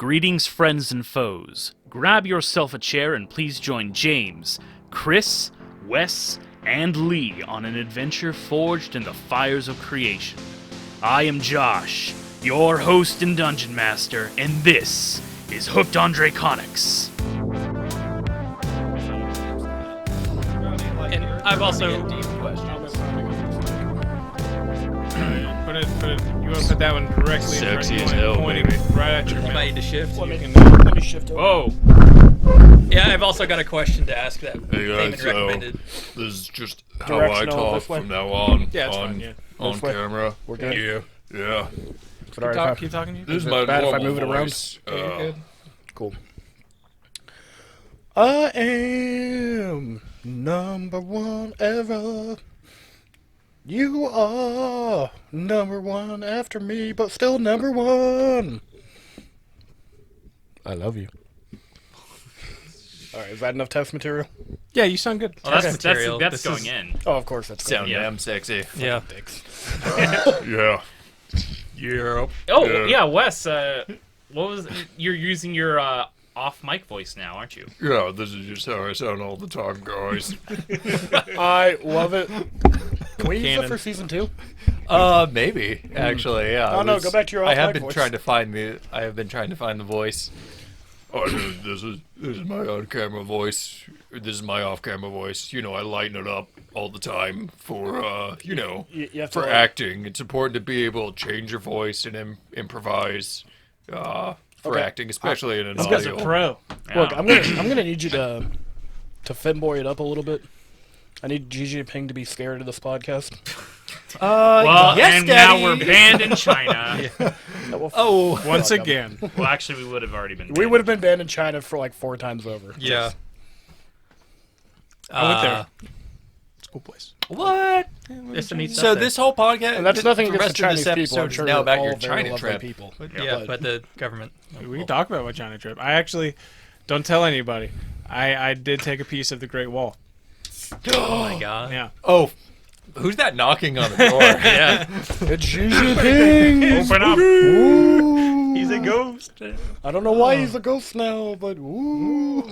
Greetings, friends and foes. Grab yourself a chair and please join James, Chris, Wes, and Lee on an adventure forged in the fires of creation. I am Josh, your host and dungeon master, and this is Hooked on Draconics. And I've also You want to put that one directly Sexy in as front, hell, pointing baby. right at your I mouth. might need to shift. You can, Let me shift over. Whoa! Yeah, I've also got a question to ask that Hey Damon guys, recommended. this is just how I Directional talk this way? from now on. Yeah, it's on, fine, yeah. on This way? camera. We're good? Yeah. Is it all right if keep talking to you. This is it my bad if I normal move it around? voice. You're good. Cool. I am number one ever. You are number one after me, but still number one. I love you. Alright, is that enough test material? Yeah, you sound good. Well, Test material. that's This going is- in. Oh, of course, that's Sound good. damn sexy. Yeah. Dicks. Yeah. Yeah. Oh, yeah, Wes, what was... You're using your off-mic voice now, aren't you? Yeah, this is just how I sound all the time, guys. I love it. Can we use Canon. that for season 2? Maybe actually, yeah. Oh, no, go back to your I have off-mic been voice. trying to find the. I have been trying to find the voice. Oh, this is my on-camera voice. This is my off-camera voice. You know, I lighten it up all the time for You have to for like- acting. It's important to be able to change your voice and improvise for Okay. acting, especially in an This guy's a audio. pro. Look, I'm gonna need you to femboy it up a little bit. I need Gigi Ping to be scared of this podcast. Well, yes, and now Daddy. we're banned in China. Oh, Once Fuck 'em. again. Well, actually, we would have already been banned. We would have been banned in China for like 4 times over. Yeah. I went there. It's a cool place. what? There's some neat So stuff there. this whole podcast, And that's nothing the against the rest of Chinese this people. I'm episode sure is now they're about all your very China lovely trip. people. Yeah, but the government. We can talk about my China trip. I actually don't tell anybody. I did take a piece of the Great Wall. Oh my god. Yeah. Oh, who's that knocking on the door? Yeah. It's Gigi Ping. Open up. Ooh. He's a ghost. I don't know why he's a ghost now, but ooh.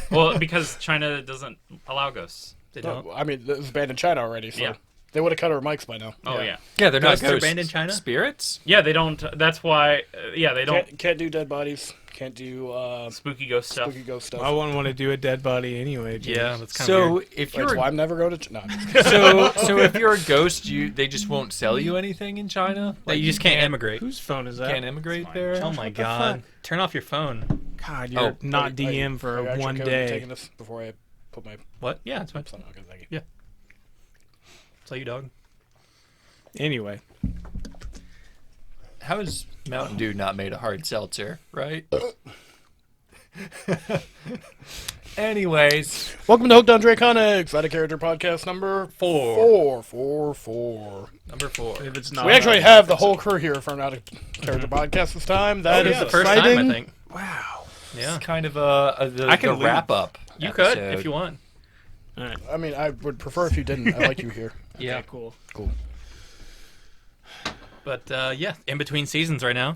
Well, because China doesn't allow ghosts. They don't. I mean, this is banned in China already, so Yeah. they would have cut our mics by now. Oh, yeah. Yeah, they're not Ghosts are ghosts. banned in China? Spirits? Yeah, they don't... That's why... yeah, they don't... Can't do dead bodies. Can't do Spooky ghost stuff. spooky ghost stuff. I wouldn't want to do a dead body anyway. James. Yeah, that's kind of So weird. if That's you're why I'm never going to. No. so if you're a ghost, they just won't sell you anything in China. Like, you just can't emigrate. Whose phone is that? Can't emigrate there. Oh my god. Turn off your phone. God, you're not DM for Are you actually one okay with day. taking this before I put my. What? Yeah, that's fine. Okay, thank you. Tell you, dog. Anyway, How is Mountain Dew not made a hard seltzer, right? Anyways, Welcome to Hooked on Draconics, Out of Character Podcast number 4. Number 4. if it's not, We actually have the whole crew here for an Out of Character podcast this time. That is the first exciting. time, I think. wow. Yeah. it's kind of I can the leave. wrap up. You could if you want. All right. I mean, I would prefer if you didn't. I like you here. Yeah. Okay, cool. But yeah, in between seasons right now.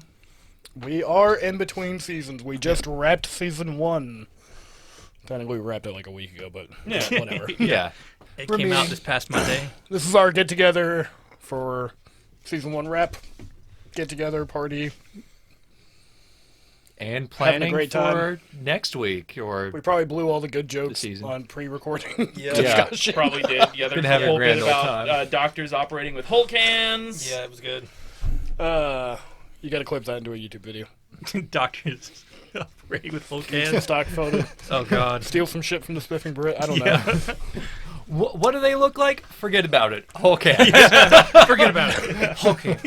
We are in between seasons. We just wrapped season 1. Technically, we wrapped it like a week ago, but whatever. Yeah. It For came me. out this past Monday. This is our get together for season 1 wrap. Get together party. And planning great for time. next week or We probably blew all the good jokes season. on pre-recording Yeah. discussion. Probably did. Yeah, there's having a a whole bit grand old about time. doctors operating with whole cans. Yeah, it was good. You gotta clip that into a YouTube video. Doctors operating with full cans. Stock photo. Oh god. Steal some shit from the Spiffing Brit. I don't know. what do they look like? Forget about it. Okay. Forget about it. Okay.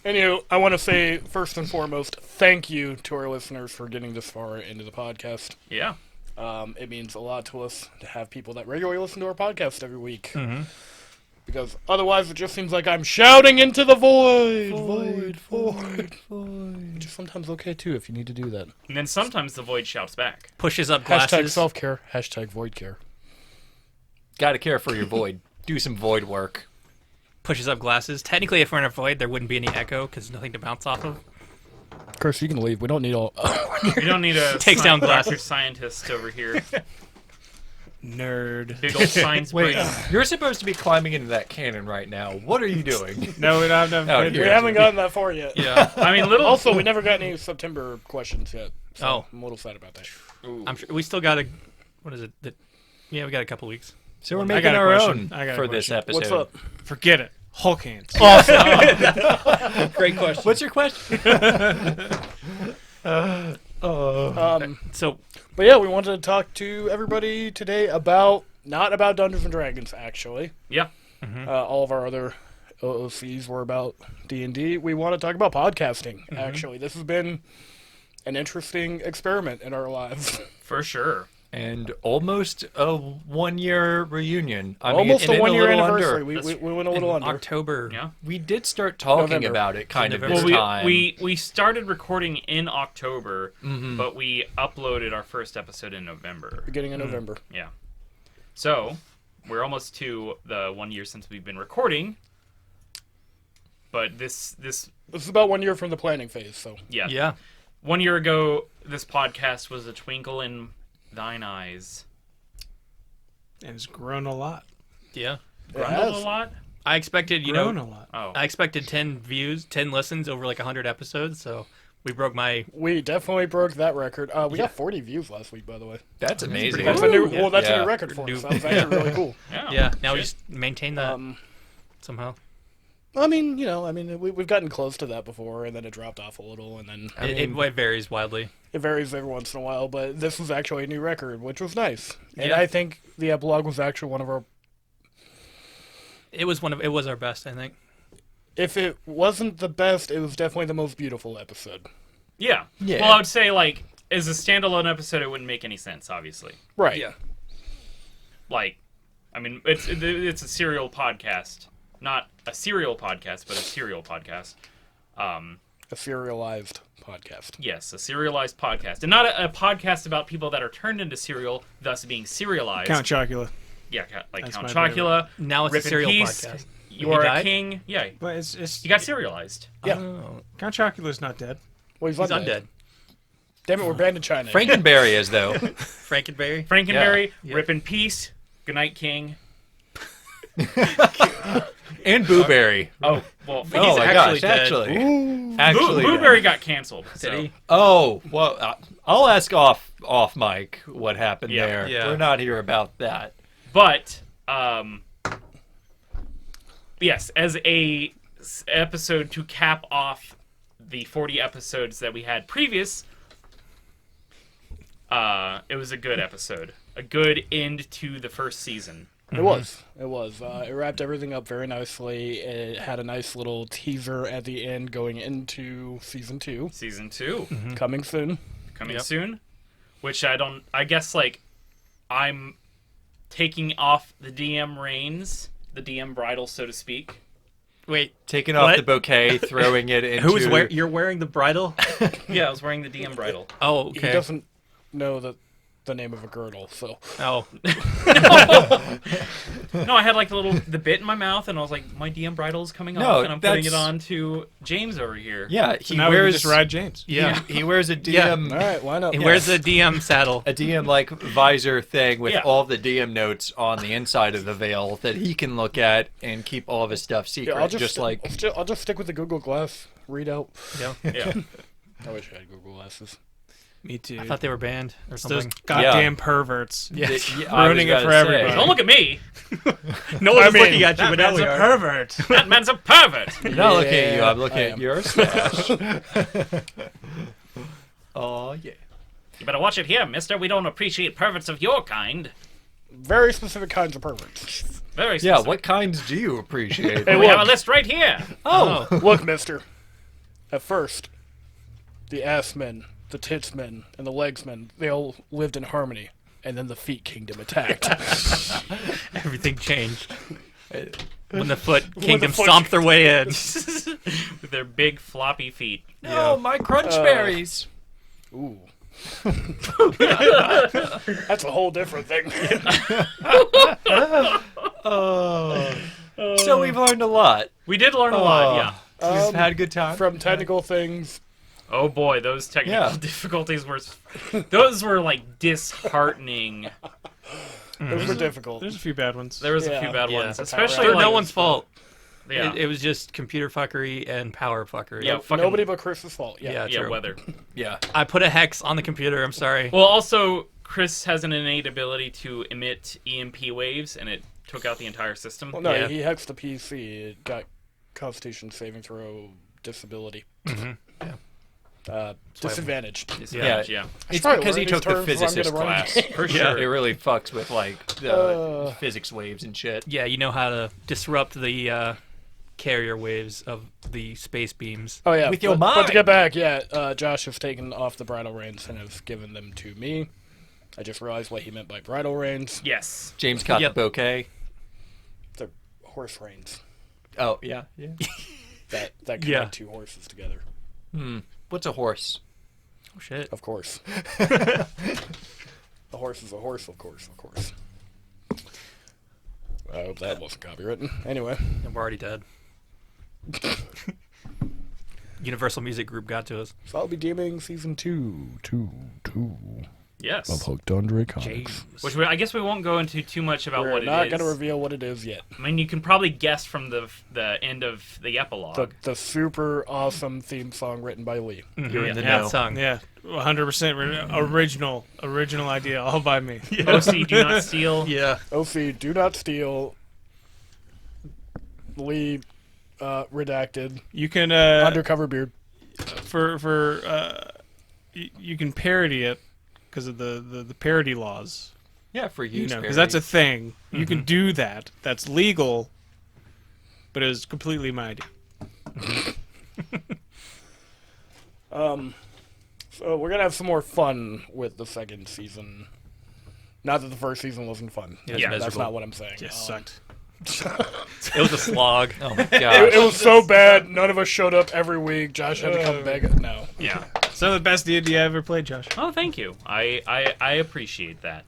Anywho, I want to say, first and foremost, thank you to our listeners for getting this far into the podcast. Yeah. It means a lot to us to have people that regularly listen to our podcast every week. Because otherwise it just seems like I'm shouting into the void. Void. Which is sometimes okay too if you need to do that. And then sometimes the void shouts back. Pushes up Hashtag glasses. self-care. Hashtag void care. Gotta care for your void. Do some void work. Pushes up glasses. Technically, if we're in a void, there wouldn't be any echo because there's nothing to bounce off of. Chris, you can leave. We don't need all. You don't need a Takes down Dr. glasses. Scientist over here. Nerd. Big old science Wait, brain. you're supposed to be climbing into that cannon right now. What are you doing? No, we don't have Oh, no. We here. haven't gotten that far yet. Yeah. I mean, little. Also, we never got any September questions yet. So Oh. I'm a little sad about that. I'm sure we still got a. What is it? Yeah, we got a couple weeks. So we're I making got a our question. own I got a for this question. episode. What's up? Forget it. Hulk hands. Great question. What's your question? So But yeah, we wanted to talk to everybody today about not about Dungeons and Dragons, actually. Yeah. All of our other OOCs were about D&D. We want to talk about podcasting. Actually, this has been an interesting experiment in our lives. For sure. And almost a 1-year reunion. I Almost mean, a 1 year little anniversary. Under. We went a little in under. October. Yeah. We did start talking November. about it kind of November. this Well, time. we started recording in October, Mm-hmm. but we uploaded our first episode in November. Beginning of November. Yeah. So, we're almost to the 1 year since we've been recording. But this This is about 1 year from the planning phase, so. yeah. Yeah. 1 year ago, this podcast was a twinkle in thine eyes. And it's grown a lot. Yeah. It Grundled has. a lot? I expected, Grown a lot. Oh. I expected 10 views, 10 listens over like 100 episodes. So we broke my. We definitely broke that record. We got 40 views last week, by the way. That's amazing. That's a new, Yeah. that's a Yeah. new record for New- us. That was actually really cool. Yeah. Now we Shit. just maintain that Um, somehow. I mean, we've gotten close to that before, and then it dropped off a little, and then It varies wildly. it varies every once in a while. But this was actually a new record, which was nice. And Yeah. I think the epilogue was actually one of our. It was our best, I think. If it wasn't the best, it was definitely the most beautiful episode. Yeah. Yeah. Well, I would say, like, as a standalone episode, it wouldn't make any sense, obviously. Right. Yeah. Like, I mean, it's a serial podcast. Not a serial podcast, but a serial podcast. A serialized podcast. Yes, a serialized podcast. And not a podcast about people that are turned into cereal, thus being serialized. Count Chocula. Yeah, like That's Count my Chocula. Now it's Rip a in serial Peace, podcast. You He are a died? king. Yeah, But it's he got serialized. Yeah. Oh. Count Chocula's not dead. Well, he's He's undead. undead. Damn it, we're banned in China. Frankenberry is, though. Frankenberry. Frankenberry, Yeah. Rip in Peace, Goodnight King. And Booberry. Oh, well, He's Oh my actually gosh, dead. actually. Blueberry got canceled. Did so. he? Oh, well, I'll ask off mic what happened Yeah. there. Yeah. We're not here about that. But yes, as a episode to cap off the 40 episodes that we had previous, it was a good episode, a good end to the first season. It was. It was. It wrapped everything up very nicely. It had a nice little teaser at the end going into season 2. Season 2 Coming soon. coming Yep. soon, which I guess like I'm taking off the DM reins, the DM bridle, so to speak. Wait. Taking off What? the bouquet, throwing it into... Who's you're wearing the bridle? Yeah, I was wearing the DM bridle. Oh, He okay. doesn't know the name of a girdle, so. Oh. No, I had like the bit in my mouth, and I was like, my DM bridle is coming No, off, and I'm putting it that's- on to James over here. Yeah, So he now we can wears... just ride James. Yeah. He wears a Yeah. DM... All right, why not? He wears a DM saddle. A DM like visor thing with Yeah. all the DM notes on the inside of the veil that he can look at and keep all of his stuff secret. Yeah, I'll just stick with the Google Glass readout. Yeah. Yeah. I wish I had Google Glasses. Me too. I thought they were banned or It's those something. goddamn perverts. Yes. Ruining it for everybody. Don't look at me. No one's I mean, looking at you, but now man's we a are. pervert. That man's a pervert. I'm not looking at you, Yeah, I'm looking I at am. your stash. Oh, yeah. You better watch it here, mister. We don't appreciate perverts of your kind. Very specific kinds of perverts. Very Yeah, specific. what kinds do you appreciate? We have a list right here. Oh, Look, mister. At first, the ass men, the tits men, and the legs men, they all lived in harmony. And then the feet kingdom attacked. Everything changed. When the foot the kingdom foot- stomped their way in. With their big floppy feet. no, my crunch berries. Ooh. That's a whole different thing. So we've learned a lot. We did learn a lot, yeah. We've had a good time. From technical things, Oh boy, those technical difficulties were like disheartening. Those were difficult. There's a few bad ones. There was a few bad ones, That's especially They're like no one's fault. Yeah, It was just computer fuckery and power fuckery. yeah, fucking, Nobody but Chris's fault. Yeah, yeah, true. weather. Yeah. I put a hex on the computer. I'm sorry. Well, also Chris has an innate ability to emit EMP waves, and it took out the entire system. Well, no, Yeah. he hexed the PC. It got Constitution saving throw disability. Disadvantaged. Disadvantage, yeah. It's probably because he learn took these the terms if I'm physicist gonna run class. games. For Yeah. sure. It really fucks with like the physics waves and shit. Yeah, you know how to disrupt the carrier waves of the space beams. Oh yeah, With your but to mind. get back, Josh has taken off the bridle reins and has given them to me. I just realized what he meant by bridle reins. Yes. James caught Yep. the bouquet. They're horse reins Oh yeah. Yeah. that connect Yeah. two horses together. What's a horse? Oh shit. Of course. A horse is a horse, of course. I hope that wasn't copywritten. Anyway, And we're already dead. Universal Music Group got to us. so I'll be DMing season 2 Yes. of Hooked on Draconics. Which I guess we won't go into too much about We're what not it going to is. reveal what it is yet. I mean, you can probably guess from the end of the epilogue. The super awesome theme song written by Lee. You're in the That know. song. Yeah, 100% original idea, all by me. OC, do not steal. Yeah. OC, do not steal. Lee, redacted. You can Undercover beard. you can parody it because of the parody laws. Yeah, for You use. know, because that's a thing. You can do that. That's legal, but it's completely my idea. So we're gonna have some more fun with the second season. Not that the first season wasn't fun. It was Yeah, That's miserable. not what I'm saying. Yes, sucked. It was a slog. Oh my gosh. It was so bad. None of us showed up every week. Josh had to come beg. No. Yeah. Some of the best D&D I ever played, Josh. Oh, thank you. I appreciate that.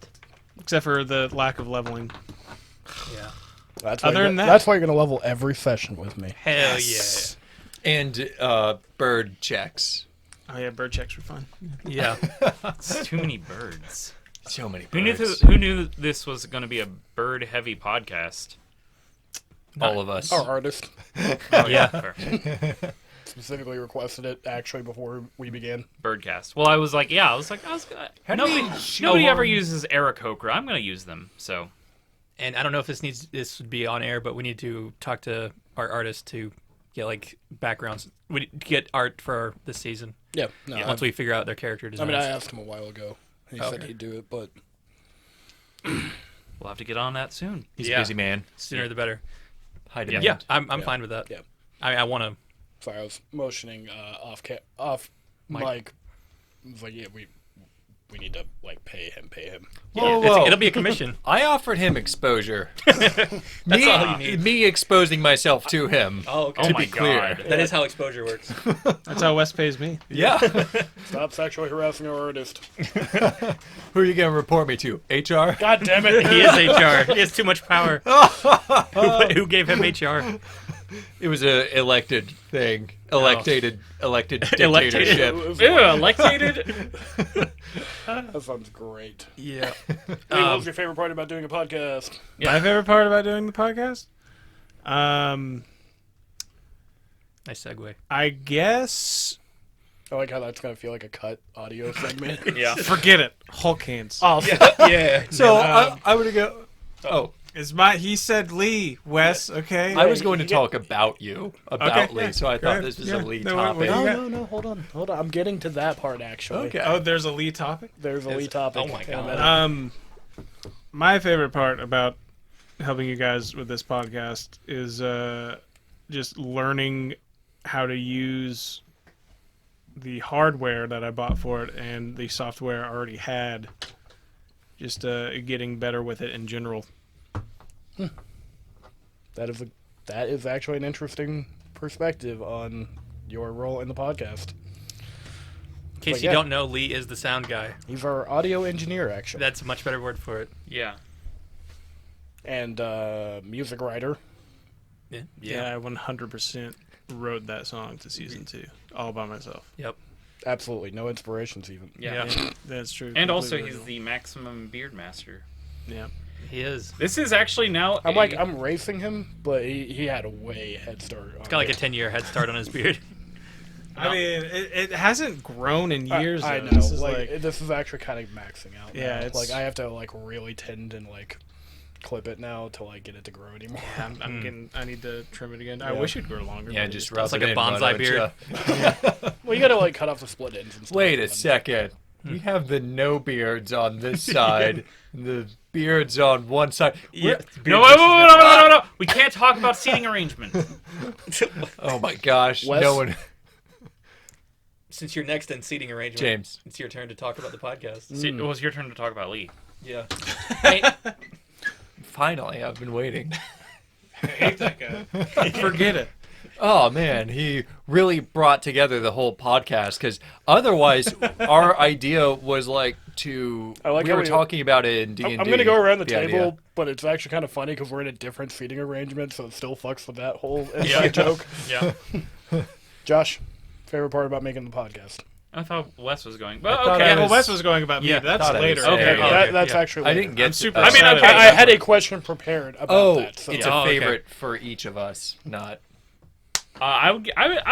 Except for the lack of leveling. Yeah. That's Other why than that- that's why you're gonna level every session with me. Hell And bird checks. Oh yeah, bird checks were fun. yeah. It's too many birds. So many Who knew, birds. who knew this was going to be a bird-heavy podcast? All of us. Our artist Oh, Yeah. fair. specifically requested it actually before we began. Birdcast. Well, I was like, nobody ever uses Aarakocra. I'm going to use them. So And I don't know if this would be on air, but we need to talk to our artist to get like backgrounds. We need to get art for this season Yeah. No. once we figure out their character I designs. mean, I asked him a while ago. He said Okay. he'd do it, but we'll have to get on that soon. He's Yeah. a busy man. Sooner the better. High Yeah. demand. Yeah, I'm Yeah. fine with that. Yeah. I want to. sorry, I was motioning off mic. I was like, yeah, we need to like pay him. Whoa, whoa. It'll be a commission. I offered him exposure. That's all you need. Me exposing myself to him. Oh, okay. Oh To my be clear. God. That is how exposure works. That's how Wes pays me. Yeah. Stop sexually harassing our artist. Who are you going to report me to? HR? God damn it! He is HR. He has too much power. Who gave him HR? It was a elected thing. Elected dictatorship. Ew, elected. That sounds great. Yeah. Lee, what was your favorite part about doing a podcast? My favorite part about doing the podcast? Nice segue. I guess I like how that's gonna feel like a cut audio segment. Yeah. forget it. Hulk hands. Oh, Yeah. So I would go. Oh, He said Lee, Wes, okay? I was going to talk about you, about Okay, Lee, yeah, so I go thought ahead. this was Yeah. a Lee No, what topic. do you got? no, hold on. I'm getting to that part actually. Okay. Oh, there's a Lee topic? There's a Lee topic. oh my and God. then- My favorite part about helping you guys with this podcast is just learning how to use the hardware that I bought for it and the software I already had. Just getting better with it in general. that is actually an interesting perspective on your role in the podcast. In case But you yeah. don't know, Lee is the sound guy. He's our audio engineer, actually, That's a much better word for it. Yeah. and music writer. Yeah, I 100% wrote that song to season 2 all by myself. Yep. absolutely no inspirations even. Yeah. That's true. And also, Completely he's original. the maximum beard master. Yeah. He is. This is actually now. I'm racing him, but he had a way head start. He's got like a 10-year head start on his beard. I mean, it hasn't grown in years. I though. know. This is this is actually kind of maxing out. Yeah, now. it's- like I have to like really tend and like clip it now to like get it to grow anymore. I'm getting. I need to trim it again. I Yeah. wish it'd grow longer. Yeah, but just it rub like it a in, why bonsai don't beard. ya? Well, you gotta like cut off the split ends and stuff. Wait a and- second. We have the no beards on this side, and the beards on one side. Yeah. No, no. We can't talk about seating arrangement. Oh my gosh, Wes? no one. Since you're next in seating arrangement, James. it's your turn to talk about the podcast. It was your turn to talk about Lee. Yeah. Finally, I've been waiting. I hate that guy. Forget it. Oh man, he really brought together the whole podcast because otherwise, our idea was like to. I like we how were we- talking about it in D&D. I'm gonna go around the table, idea. but it's actually kind of funny because we're in a different seating arrangement, so it still fucks with that whole inside joke. Yeah. Josh, favorite part about making the podcast? I thought Wes was going. I Well, thought okay. I Yeah, well, was- Wes was going about me. Yeah, But that's thought I later. was- Okay. yeah. That's yeah. actually. I later. didn't get. I'm super I mean, excited okay, about I that had a part. question prepared about Oh, that. So. it's Oh, a okay. favorite for each of us, not. I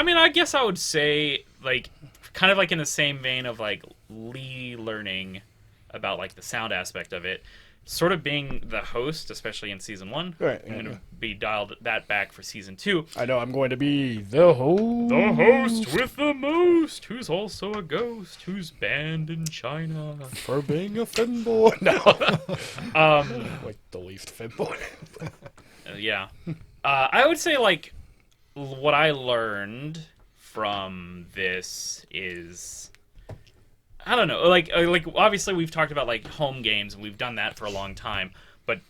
mean, I guess I would say like kind of like in the same vein of like Lee learning about like the sound aspect of it, sort of being the host, especially in season 1. Right, I'm yeah, gonna be dialed that back for season 2. I know I'm going to be the host. The host with the most, who's also a ghost, who's banned in China. For being a femboy. No. Like the least femboy. Yeah. I would say like what I learned from this is I don't know, like obviously we've talked about like home games and we've done that for a long time, but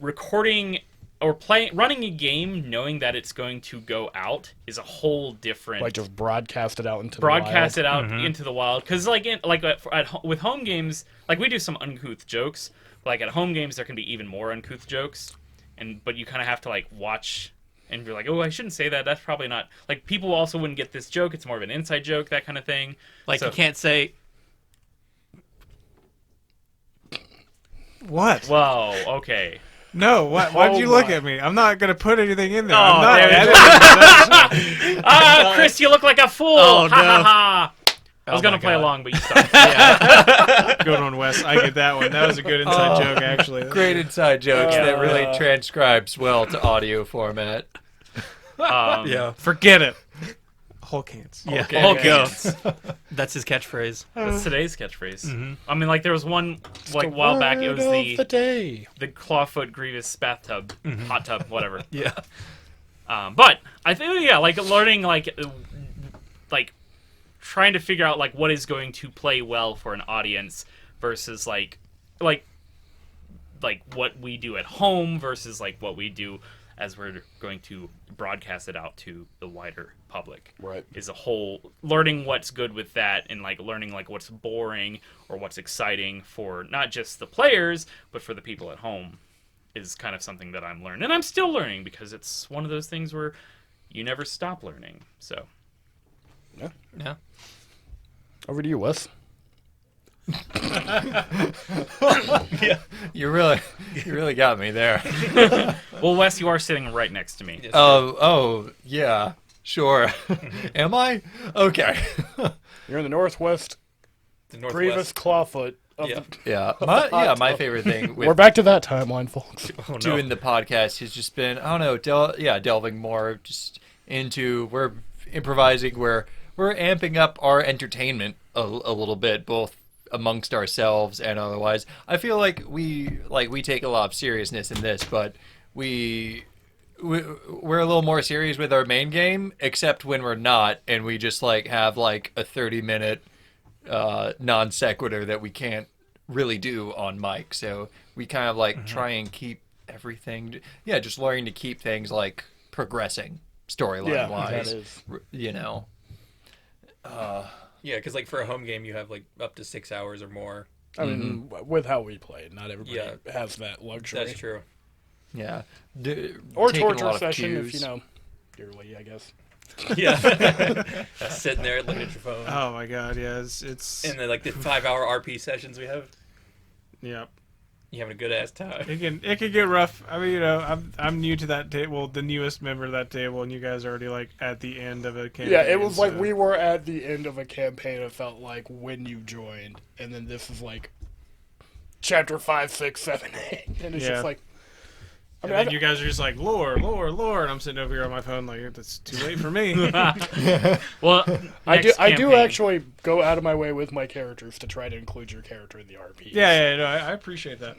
recording or running a game knowing that it's going to go out is a whole different Like just broadcast it out into broadcast the it out into the wild because with home games, like we do some uncouth jokes, like at home games there can be even more uncouth jokes, but you kind of have to like watch and be like, oh, I shouldn't say that, that's probably not, like people also wouldn't get this joke, it's more of an inside joke, that kind of thing. Like So- you can't say. What? Whoa, okay. No, what? Why did you look my. at me? I'm not gonna put anything in there. Oh, I'm not damn it. editing. Chris, you look like a fool. Oh, Ha ha no. ha. I was Oh, gonna my play God. along, but you stopped. Good one, Wes. I get that one. That was a good inside joke, actually. Great inside jokes that really transcribes well to audio format. Yeah. Forget it. Whole cans. Yeah. Okay. Hulk goes. That's his catchphase. That's today's catchphrase. I mean, like there was one like a while back. It was the day. the clawfoot grievous bathtub, hot tub, whatever. Yeah. But I think like learning like trying to figure out like what is going to play well for an audience versus like what we do at home versus like what we do as we're going to broadcast it out to the wider public. Right. Is a whole learning what's good with that and like learning like what's boring or what's exciting for not just the players but for the people at home is kind of something that I'm learning, and I'm still learning because it's one of those things where you never stop learning. So Yeah. Over to you, Wes. You really got me there. well, Wes, you are sitting right next to me. Oh, yeah, sure. Am I? Okay. You're in the northwest The grievous clawfoot. Of Yeah. the, Yeah, my favorite thing we're with back to that timeline, folks. Oh, no. doing the podcast has just been, I don't know, delving more just into, we're improvising, we're amping up our entertainment a little bit, both amongst ourselves and otherwise. I feel like we take a lot of seriousness in this, but we're a little more serious with our main game, except when we're not, and we just like have like a 30-minute non sequitur that we can't really do on mic. So we kind of like try and keep everything, just learning to keep things like progressing storyline Yeah, wise. that is. You know. Yeah, because like for a home game, you have like up to 6 hours or more. I mean, with how we play, not everybody Yeah. has that luxury. That's true. Yeah. Or Taking a lot torture of session cues. if, you know, dearly, I guess. Yeah. sitting there looking at your phone. Oh my god, yeah, it's And then like the 5-hour RP sessions we have, yeah. you having a good ass time. It can get rough. I mean, I'm new to that table, the newest member of that table, and you guys are already like at the end of a campaign. Yeah, it was like so- we were at the end of a campaign. It felt like when you joined, and then this is like chapter 5, 6, 7, 8, and it's Yeah. just like. I And mean, then you guys are just like lore, and I'm sitting over here on my phone like that's too late for me. Well, I do next campaign- actually go out of my way with my characters to try to include your character in the RP. Yeah, no, I appreciate that.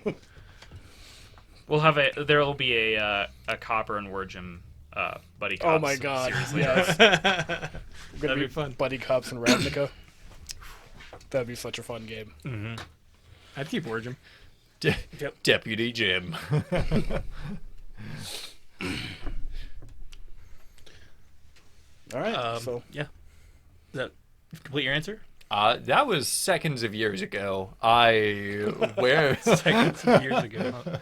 We'll have there will be a Copper and Wargem buddy cops. Oh my god, series later. yes. That'd Gonna be fun. Buddy Cops and Ravnica. That'd be such a fun game. I'd keep Wargem. Deputy Jim. All right, so Yeah. Does that complete your answer? That was seconds of years ago. Where Seconds of years ago. Huh?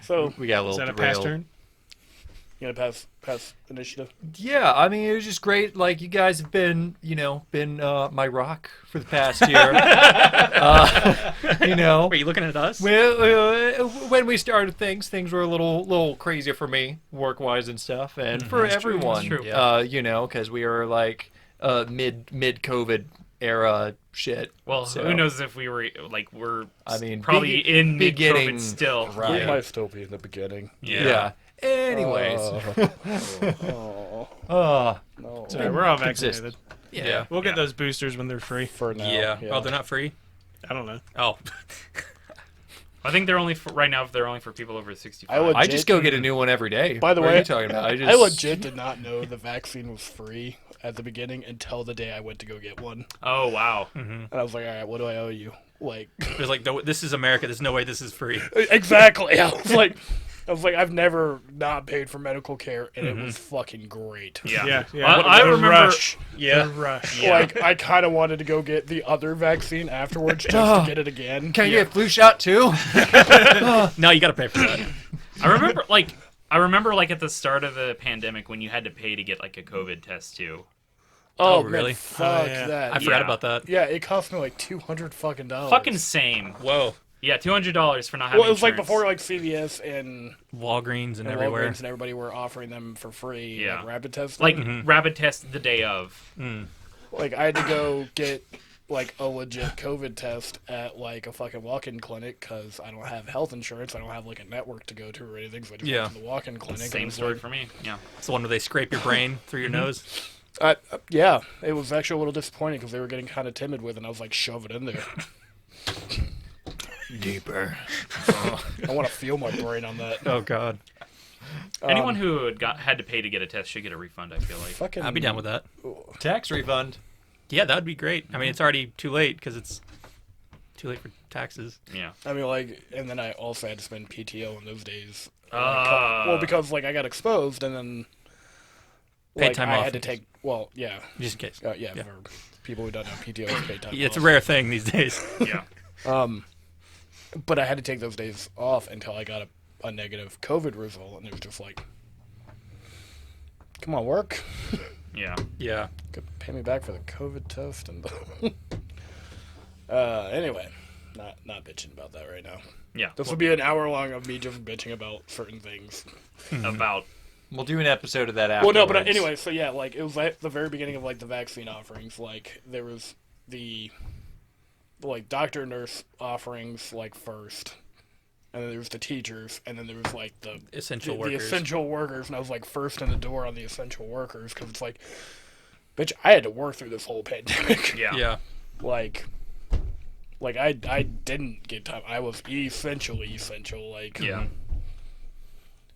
so we got a Is little that a pass derailed. turn? you gonna pass initiative? Yeah, I mean, it was just great. Like, you guys have been my rock for the past year. Wait, you looking at us? When we started things were a little crazier for me, work-wise and stuff, and for everyone. true. Because we were like mid-COVID era shit. Well, So, who knows if we're I mean, probably in mid beginning- COVID still. Right. We might still be in the beginning. Yeah. Anyways. Oh, Uh, no. Sorry, we're all Consist- vaccinated. Yeah. We'll get those boosters when they're free. For now. Yeah. Oh, they're not free? I don't know. Oh. I think they're only for, right now. They're only for people over 65. I would- I just go get a new one every day. By the What way, are you talking about? I legit did not know the vaccine was free at the beginning until the day I went to go get one. Oh wow. And I was like, all right, what do I owe you? Like, There's like, this is America. There's no way this is free. exactly. I was like, I've never not paid for medical care, and it was fucking great. Yeah. Yeah. I The remember. rush. Yeah. The rush. Yeah. Like, I kind of wanted to go get the other vaccine afterwards just to get it again. Can I get a flu shot too? No, you got to pay for that. I remember like at the start of the pandemic when you had to pay to get like a COVID test too. Oh, man, really? fuck yeah. that. I forgot Yeah. about that. Yeah, it cost me like $200 fucking dollars. Fucking same. Whoa. Yeah, $200 for not having. Well, it was like insurance. before like CVS and Walgreens and everywhere. Walgreens and everybody were offering them for free. Yeah. Like, rapid tests. Like rapid test the day of. Like I had to go get like a legit COVID test at like a fucking walk-in clinic because I don't have health insurance. I don't have like a network to go to or anything. So I just Yeah. went to the walk-in clinic. and it Same was story like- for me. Yeah. It's the one where they scrape your brain through your nose. Yeah, it was actually a little disappointing because they were getting kind of timid with it, and I was like, shove it in there. Deeper. I want to feel my brain on that. Oh, God. Anyone who had to pay to get a test should get a refund. I feel like. Fucking, I'd be down with that. Tax refund. Yeah, that would be great. I mean, it's already too late because it's too late for taxes. Yeah. I mean, like, and then I also had to spend PTO in those days. Ah. Well, because like I got exposed, and then Paid like, time I off had to in case. take. Well, yeah, Just in case. yeah. For people who don't know, PTO is paid time. Yeah, it's a off. rare thing these days. Yeah. But I had to take those days off until I got a negative COVID result, and it was just like, come on, work. Yeah. Yeah. Could pay me back for the COVID test and. Anyway, not bitching about that right now. Yeah. This will be an hour long of me just bitching about certain things. About. We'll do an episode of that Well, afterwards. no, but anyway, so yeah, like it was at the very beginning of like the vaccine offerings. Like there was the like doctor nurse offerings like first, and then there was the teachers, and then there was like the Essential the workers. essential workers, and I was like first in the door on the essential workers because it's like, bitch, I had to work through this whole pandemic. Yeah. Yeah. like I didn't get time. I was essentially essential. Like Yeah.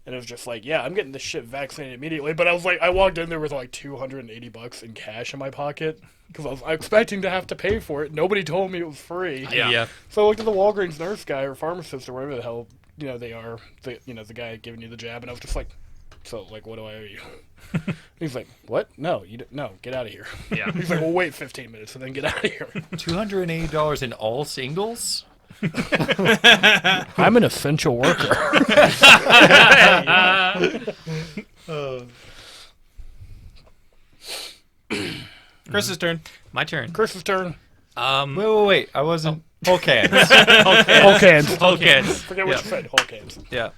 And it was just like, yeah, I'm getting this shit vaccinated immediately. But I was like, I walked in there with like $280 in cash in my pocket because I was expecting to have to pay for it. Nobody told me it was free. Yeah. Yeah. So I looked at the Walgreens nurse guy or pharmacist or whatever the hell they are, the guy giving you the jab, and I was just like, so like, what do I owe you? He's like, what? No, no, get out of here. Yeah. He's like, well, wait 15 minutes and then get out of here. $280 in all singles? I'm an essential worker. Chris's turn. My turn. Chris's turn. Wait. I wasn't. Hulk hands. Hulk hands. Hulk hands. Forget what you said. Hulk hands. Yeah.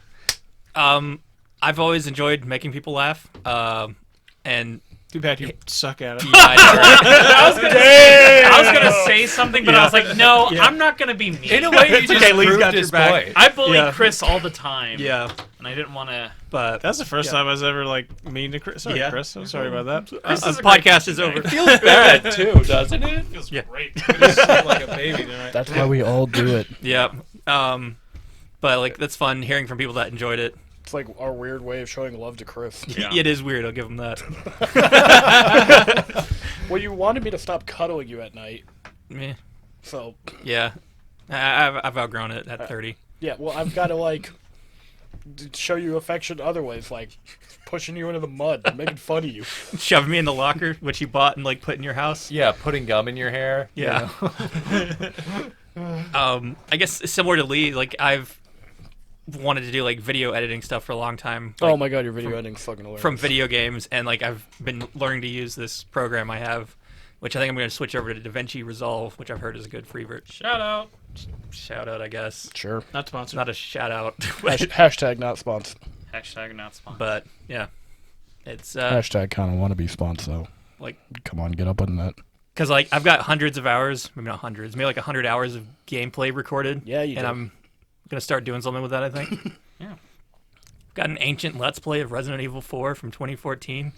I've always enjoyed making people laugh. And Too bad you suck at it. yeah, I know, right? I was gonna say something, but I was like, no, I'm not gonna be mean. In a way, you just okay, Lee's proved got his your back. point. I bully Yeah. Chris all the time. Yeah, And I didn't want to. but That's the first time I was ever like mean to Chris. Sorry, Yeah. Chris. I'm sorry about that. Chris the is a great podcast is over. Feels bad too, doesn't it? Feels Yeah. great. You sound like a baby tonight. That's why we all do it. Yeah. But like that's fun hearing from people that enjoyed it. It's like our weird way of showing love to Chris. Yeah. It is weird. I'll give him that. Well, you wanted me to stop cuddling you at night, Meh. so Yeah. I've outgrown it at 30. yeah. Well, I've got to like show you affection other ways, like pushing you into the mud, making fun of you. Shoved me in the locker, which you bought and like put in your house. Yeah, putting gum in your hair. Yeah. I guess similar to Lee, like I've wanted to do like video editing stuff for a long time. Like, Oh my god, your video editing's fucking hilarious. from video games, and like I've been learning to use this program I have, which I think I'm going to switch over to DaVinci Resolve, which I've heard is a good free Shout out. shout out, I guess. Sure. Not sponsored. Not a shout out, Hashtag not sponsored. Hashtag not sponsored. but yeah, it's Hashtag kind of want to be sponsored though. like Come on, get up on that. because like I've got hundreds of hours, maybe not hundreds, maybe like 100 hours of gameplay recorded. Yeah, you and do. I'm gonna start doing something with that. I think. Yeah. Got an ancient Let's Play of Resident Evil 4 from 2014.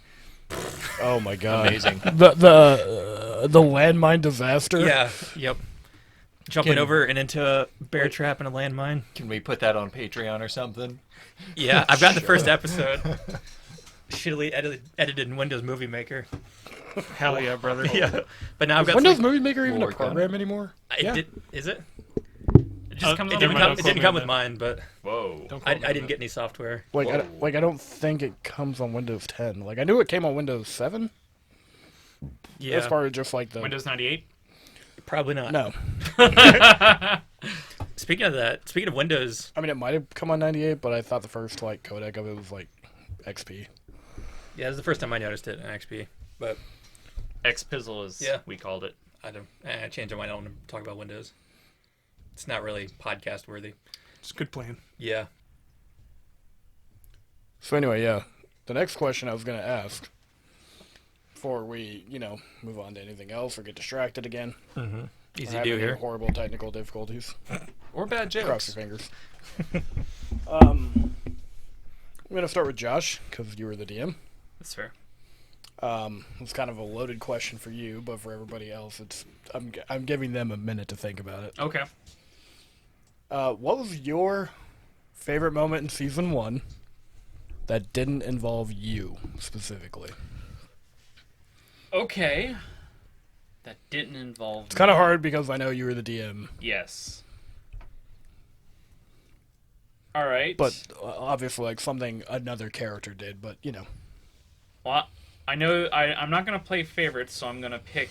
Oh my god. Amazing. The landmine disaster. Yeah. Yep. Jumping Can- over and into a bear trap and a landmine. Can we put that on Patreon or something? Yeah, I've got the first episode. Shittily edited in Windows Movie Maker. Hell yeah, brother. Yeah, but now I've got Windows some- Movie Maker even a Lord, God. program anymore? Is it? It just comes It on didn't the come. Windows. It didn't come with mine, but Whoa. Don't I quote me didn't on get any software. Like Whoa. I don't think it comes on Windows 10. Like I knew it came on Windows 7. Yeah, As far as just like the Windows 98. probably not. No. Speaking of that, speaking of Windows, I mean it might have come on 98, but I thought the first like codec of it was like XP. yeah, it was the first time I noticed it in XP. But Xpizzle is Yeah. we called it. I changed my mind. I don't want to talk about Windows. It's not really podcast worthy. It's a good plan. Yeah. So anyway, yeah. The next question I was gonna ask before we, move on to anything else or get distracted again. Easy or to have do any here. Horrible technical difficulties. Or bad Cross jokes. your fingers. I'm gonna start with Josh because you were the DM. That's fair. It's kind of a loaded question for you, but for everybody else, I'm giving them a minute to think about it. Okay. What was your favorite moment in season 1 that didn't involve you specifically? Okay. That didn't involve. It's kind of hard because I know you were the DM, Yes. All right. but obviously like something another character did. But Well, I know I'm not gonna play favorites, so I'm gonna pick.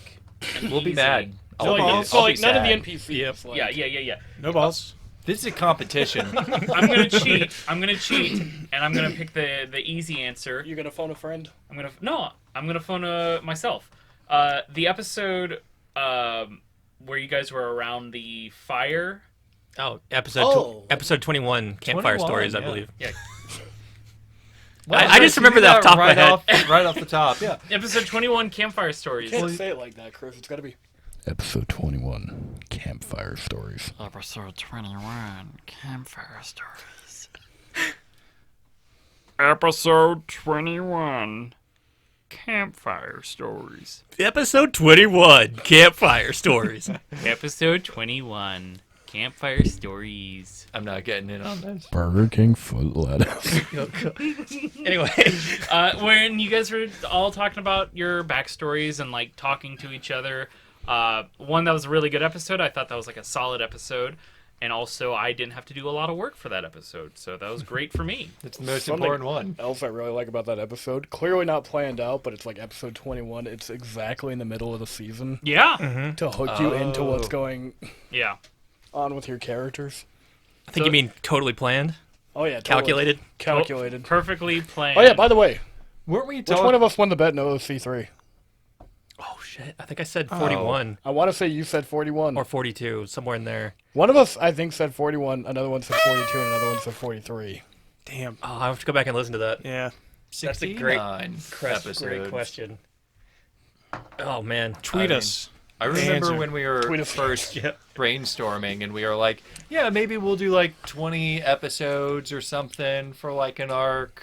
We'll be easy. mad. So, I'll so be like none of sad. the NPCs. Yep. Like, Yeah. No balls. This is a competition. I'm gonna cheat. I'm gonna cheat, and I'm gonna pick the easy answer. You gonna phone a friend? I'm gonna phone myself. The episode where you guys were around the fire. Oh, episode 21, Campfire 21, Stories, I yeah. believe. Yeah. I just remember that off the top of my head. Right off the top, yeah. Episode 21, Campfire Stories. You can't say it like that, Chris. It's gotta be episode 21, Campfire Stories. Episode 21, Campfire Stories. Episode 21, Campfire Stories. Episode 21, Campfire Stories. Episode 21, Campfire Stories. I'm not getting in on this. Burger King foot lettuce. Anyway, When you guys were all talking about your backstories and like talking to each other, one that was a really good episode. I thought that was like a solid episode, and also I didn't have to do a lot of work for that episode, so that was great for me. It's the most Something important one. else I really like about that episode, clearly not planned out, but it's like episode 21. It's exactly in the middle of the season Yeah, to hook you into what's Oh. going yeah. on with your characters. I think you mean totally planned? Oh yeah, totally. Calculated? Calculated. Perfectly planned. Oh yeah, by the way, Weren't we which one of us won the bet in OOC 3? Oh shit! I think I said 41 I want to say you said 41. or 42, somewhere in there. One of us, I think, said 41. Another one said 42, and another one said 43. Damn. Oh, I have to go back and listen to that. Yeah. That's a great 69 Great question. Oh man, Tweet I mean, us. I remember answer. when we were Tweet us. first brainstorming and we were like, yeah, maybe we'll do like 20 episodes or something for like an arc.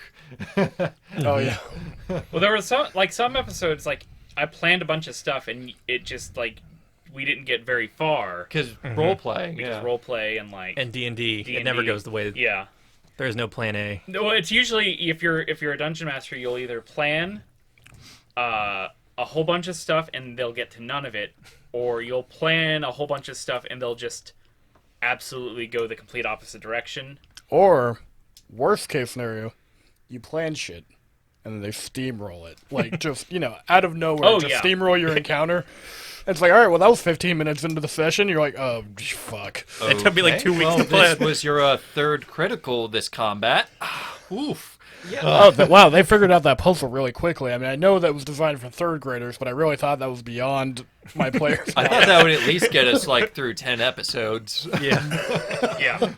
Oh, yeah. Well, there was some episodes like I planned a bunch of stuff and it just like we didn't get very far Because role playing, because yeah. role play and like and D&D, D&D. it never goes the way. Yeah. There is no plan A. No, it's usually if you're a dungeon master, you'll either plan a whole bunch of stuff and they'll get to none of it, or you'll plan a whole bunch of stuff and they'll just absolutely go the complete opposite direction. Or, worst case scenario, you plan shit, and then they steamroll it. Like, just, out of nowhere, Oh, just yeah. steamroll your encounter. It's like, all right, well, that was 15 minutes into the session. You're like, oh, fuck. It took me like 2 weeks well, to plan. This was your third critical this combat. Oof. Wow, they figured out that puzzle really quickly. I mean, I know that was designed for third graders, but I really thought that was beyond my players. I thought that would at least get us like through 10 episodes. Yeah. Yeah.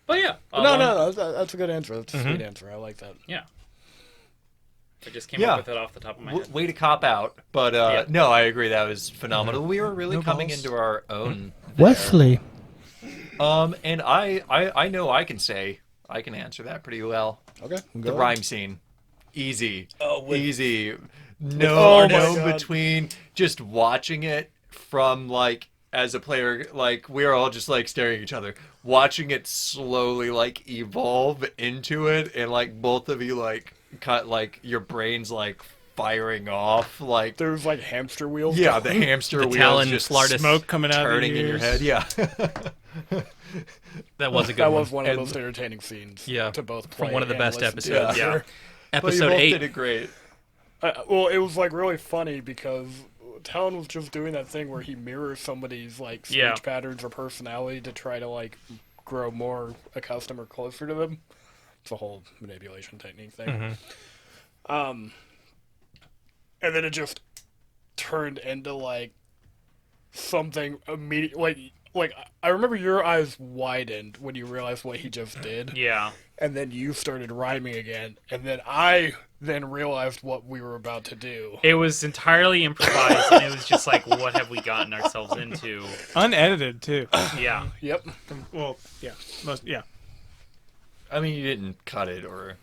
But yeah. No, that's a good answer. That's a sweet answer. I like that. Yeah. I just came Yeah. up with it off the top of my head. Way to cop out. But Yeah. no, I agree. That was phenomenal. We were really No coming balls. into our own. there. Wesley. And I know I can answer that pretty well. Okay. The rhyme scene. Easy. Easy. Oh No, my no God. between just watching it from like as a player, like we are all just like staring at each other, watching it slowly like evolve into it, and like both of you like cut like your brains like firing off like There's like hamster wheels. yeah, the hamster wheels Talon just Flartus. Smoke coming out turning of the in your ears. head. Yeah. That was a good That one. was one of the And- most entertaining scenes. Yeah, To both from play one of the and best listen to. episodes. Yeah. Sure. But you Episode both 8. did it great. Well, it was like really funny because Talon was just doing that thing where he mirrors somebody's like speech Yeah. patterns or personality to try to like grow more accustomed or closer to them. It's a whole manipulation technique thing. And then it just turned into like something immediate. Like I remember your eyes widened when you realized what he just did. Yeah. And then you started rhyming again, and then I then realized what we were about to do. It was entirely improvised, and it was just like, what have we gotten ourselves into? Unedited too. Yeah. Yep. Well, yeah. Yeah. I mean, you didn't cut it or.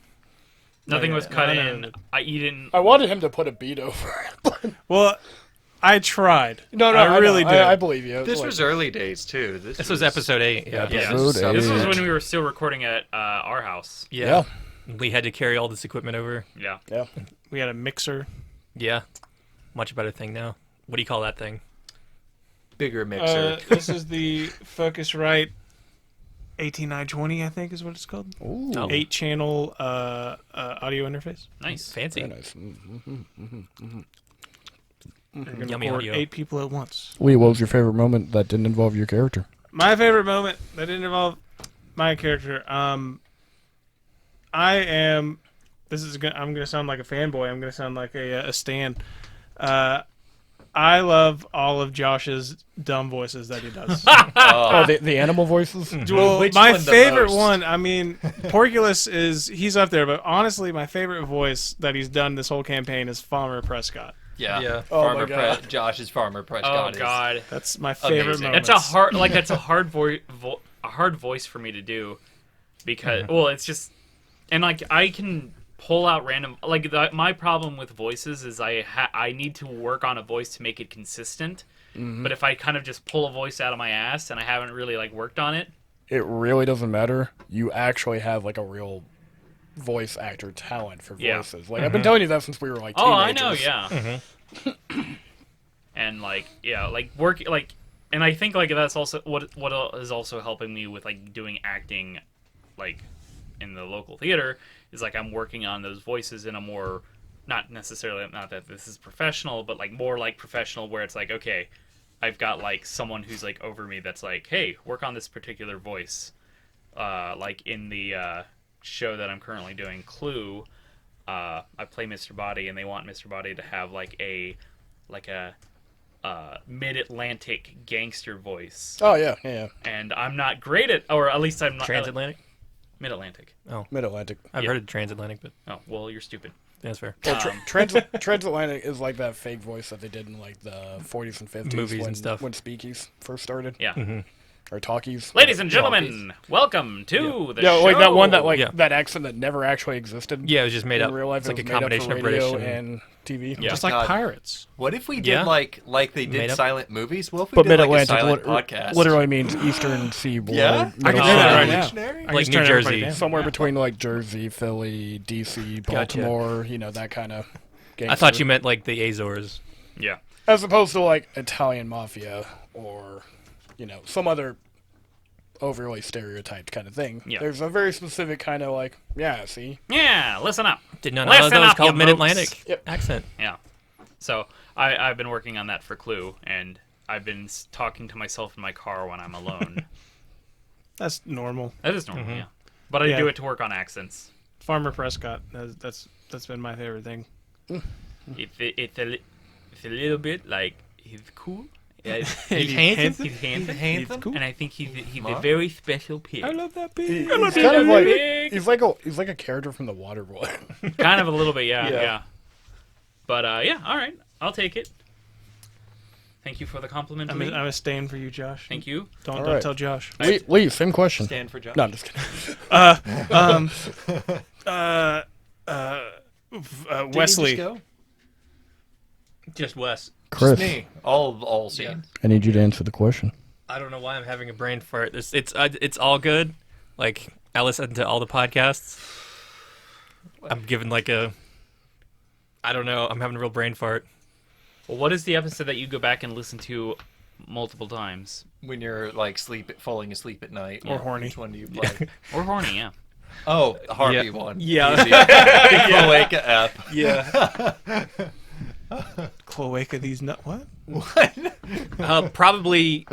Nothing was cut no, in. no. You didn't. I wanted him to put a beat over it. Well, I tried. No, I really know. did. I believe you. This Like, was early days too. This was episode 8. Yeah. Yeah. Episode This was eight. when we were still recording at our house. Yeah. We had to carry all this equipment over. Yeah. Yeah. We had a mixer. Yeah. Much better thing now. What do you call that thing? bigger mixer. This is the Focusrite 18920, I think is what it's called. Ooh. Oh. 8-channel audio interface. Nice. Fancy. Very nice. You're gonna Yummy record audio. 8 people at once. Lee, what was your favorite moment that didn't involve your character? My favorite moment that didn't involve my character. I am. I'm gonna sound like a fanboy. I'm gonna sound like a stan. I love all of Josh's dumb voices that he does. Oh, the animal voices? Well, Which my one the favorite most? one. I mean, Porculus he's up there, but honestly, my favorite voice that he's done this whole campaign is Farmer Prescott. Yeah. Yeah. Oh my Farmer God. Josh's Farmer Oh Prescott. God. That's my favorite Amazing. moment. That's a hard voice for me to do because well, it's just and like I can pull out random my problem with voices is I need to work on a voice to make it consistent. But if I kind of just pull a voice out of my ass and I haven't really worked on it, It really doesn't matter. You actually have like a real voice actor talent for Yeah. voices. Like I've been telling you that since we were like oh, teenagers. I know, yeah. And work and I think that's also what is also helping me with doing acting in the local theater is I'm working on those voices in a more not that this is professional, but more professional where it's okay, I've got someone who's over me that's hey, work on this particular voice. In the show that I'm currently doing, Clue, I play Mr. Body, and they want Mr. Body to have like a mid-Atlantic gangster voice, Oh yeah, yeah. and I'm not great at, or at least I'm not Transatlantic? mid-Atlantic. Mid-Atlantic. I've Yeah. heard of transatlantic, but Oh well, you're stupid. that's fair. Well, transatlantic is like that fake voice that they did in like the 40s and 50s Movies when, and stuff. when speakies first started. Yeah. Or talkies. Ladies and gentlemen, welcome to the Yeah, show. like that one that Yeah. that accent that never actually existed. Yeah, it was just made in up. real life. It's like it a was made up combination for of radio British and TV. Yeah. Just like God. pirates. What if we did Yeah. like they did Made up. silent movies? What if we But did like a Mid-Atlantic silent podcast? literally means Eastern Seaboard. Yeah? I can do Middle that Atlantic. right now. Dictionary? I Like just New turn everybody Jersey. down. Somewhere between like Jersey, Philly, DC, Gotcha. Baltimore, that kind of gangster. I thought you meant like the Azores. Yeah. As opposed to like Italian mafia or, some other overly stereotyped kind of thing. Yeah. There's a very specific kind of like, see? Yeah, listen up. Did not know Listen that was up, called you Mid-Atlantic mooks. Yep. accent. Yeah. So I've been working on that for Clue, and I've been talking to myself in my car when I'm alone. That's normal. That is normal, yeah. But I Yeah. do it to work on accents. Farmer Prescott. That's been my favorite thing. It's a little bit like he's cool. He's handsome. He's handsome. handsome? And I think he's a Mom? very special pig. love that He's pig. kind of like Big. he's like a character from The Waterboy. Kind of a little bit, yeah. Yeah. But yeah, all right, I'll take it. Thank you for the compliment. I'm Lee. a stain for you, Josh. Thank you. Don't All right. tell Josh. Lee, same question. Stand for John. No, I'm just kidding. Wesley. Just Wes. Chris, Me. All scenes. I need you to answer the question. I don't know why I'm having a brain fart. It's all good. Like I listen to all the podcasts. I'm given like a. I don't know. I'm having a real brain fart. Well, what is the episode that you go back and listen to multiple times? When you're like falling asleep at night. Or horny. Which one do you play? Or horny, yeah. Oh, the Harvey Yeah. one. Yeah. Easy. The Cloaca app. Yeah. Cloaca these nut. What? Probably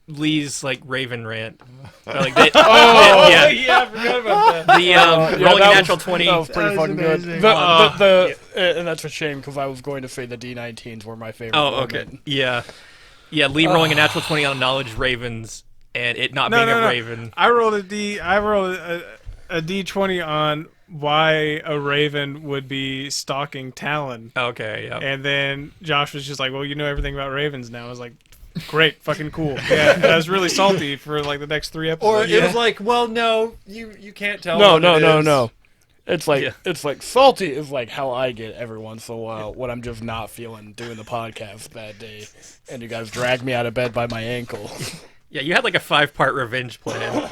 Lee's like Raven rant. Or, like, yeah. I forgot about that. The rolling that natural was, 20. That was pretty That was fucking good. amazing. And that's a shame because I was going to say the D19s were my favorite. Oh, okay. moment. Yeah. Yeah, Lee rolling a natural 20 on knowledge ravens and it not being a raven. I rolled a D. I rolled a D20 on why a raven would be stalking Talon, Okay, yeah. and then Josh was just like, "Well, you know everything about ravens now." I was like, "Great, fucking cool." Yeah, and I was really salty for like the next 3 Or episodes. it was like, well, no, you can't tell. No, what no, it no, is. no. It's like Yeah. salty is like how I get every once in a while when I'm just not feeling doing the podcast that day, and you guys drag me out of bed by my ankle. Yeah, you had like a 5-part revenge plan.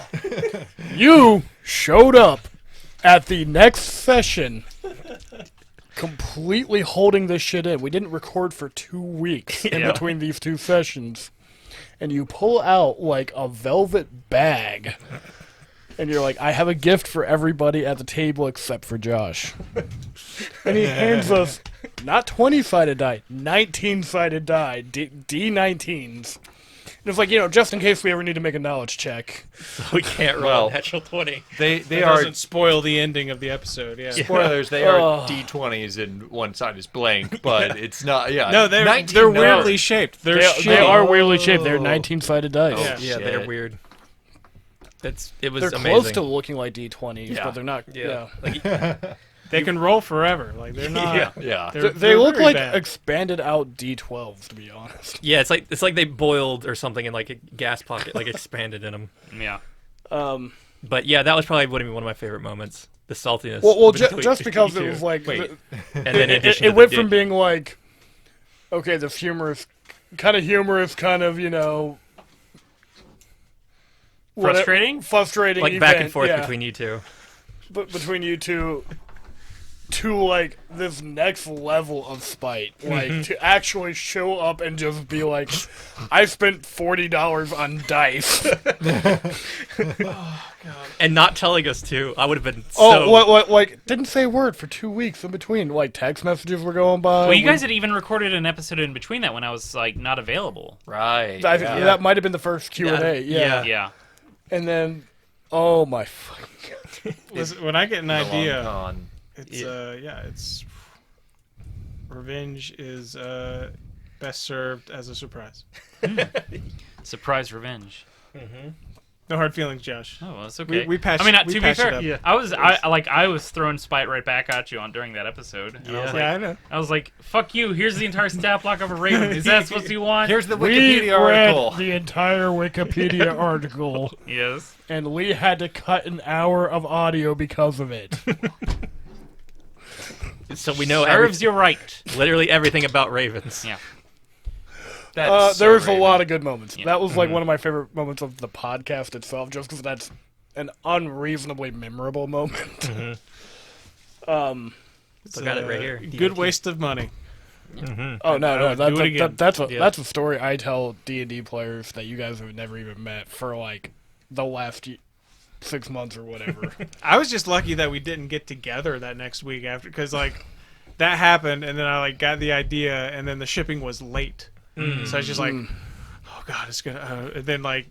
You showed up at the next session completely holding this shit in. We didn't record for 2 weeks in Yeah. between these 2 sessions. And you pull out like a velvet bag. And you're like, I have a gift for everybody at the table except for Josh. And he hands us not 20-sided die, 19-sided die, D19s. And it's like, just in case we ever need to make a knowledge check. We can't roll Well, a natural 20. They That are doesn't spoil the ending of the episode. Yeah. spoilers. They are D20s and one side is blank, but it's not. Yeah. No, they're 19 they're no. weirdly shaped. They're They shitty. are weirdly shaped. They're 19-sided dice. Yeah. Yeah, Shit. they're weird. It was They're amazing. close to looking like D20s, Yeah. but they're not. Yeah. They can roll forever. Like they're not. Yeah. Yeah. They're, They they're look very like bad. expanded out D12s, to be honest. Yeah, it's like they boiled or something in like a gas pocket, like expanded in them. Yeah. But yeah, that was probably one of my favorite moments. The saltiness. Well, between just because you it two. was like, Wait. and then in addition it to went the from dick. being like, okay, the humorous, kind of frustrating, like back and event, forth yeah. between you two. But between you two, to like this next level of spite, like to actually show up and just be like, I spent $40 on dice. And not telling us to. I would have been Oh, so... what, like, didn't say a word for 2 weeks in between. Like, text messages were going by. Well, you guys had even recorded an episode in between that when I was like not available. Right. I think that might have been the first Q&A, yeah. Yeah. And then, oh my fucking God. Listen, when I get an The long idea, con. It's Yeah. it's revenge is best served as a surprise. Surprise revenge. No hard feelings, Josh. Oh, well, that's okay. We patched. I mean, we to be patched it fair, up. I was throwing spite right back at you during that episode. And I was like, Yeah, I know. I was like, "Fuck you! Here's the entire stat block of a raven. Is that what you want?" Here's the We Wikipedia read article. the entire Wikipedia article, Yes. and Lee had to cut an hour of audio because of it. So we know Serves you right. literally everything about ravens. Yeah. That's There was so a Raven. lot of good moments. Yeah. That was like one of my favorite moments of the podcast itself, just because that's an unreasonably memorable moment. Still got it right here. Good waste of money. Oh no, would do it again. that's a Yeah. that's a story I tell D&D players that you guys have never even met for like the last 6 months or whatever. I was just lucky that we didn't get together that next week after, because like that happened, and then I like got the idea, and then the shipping was late, so I was just like, oh god, it's gonna. And then like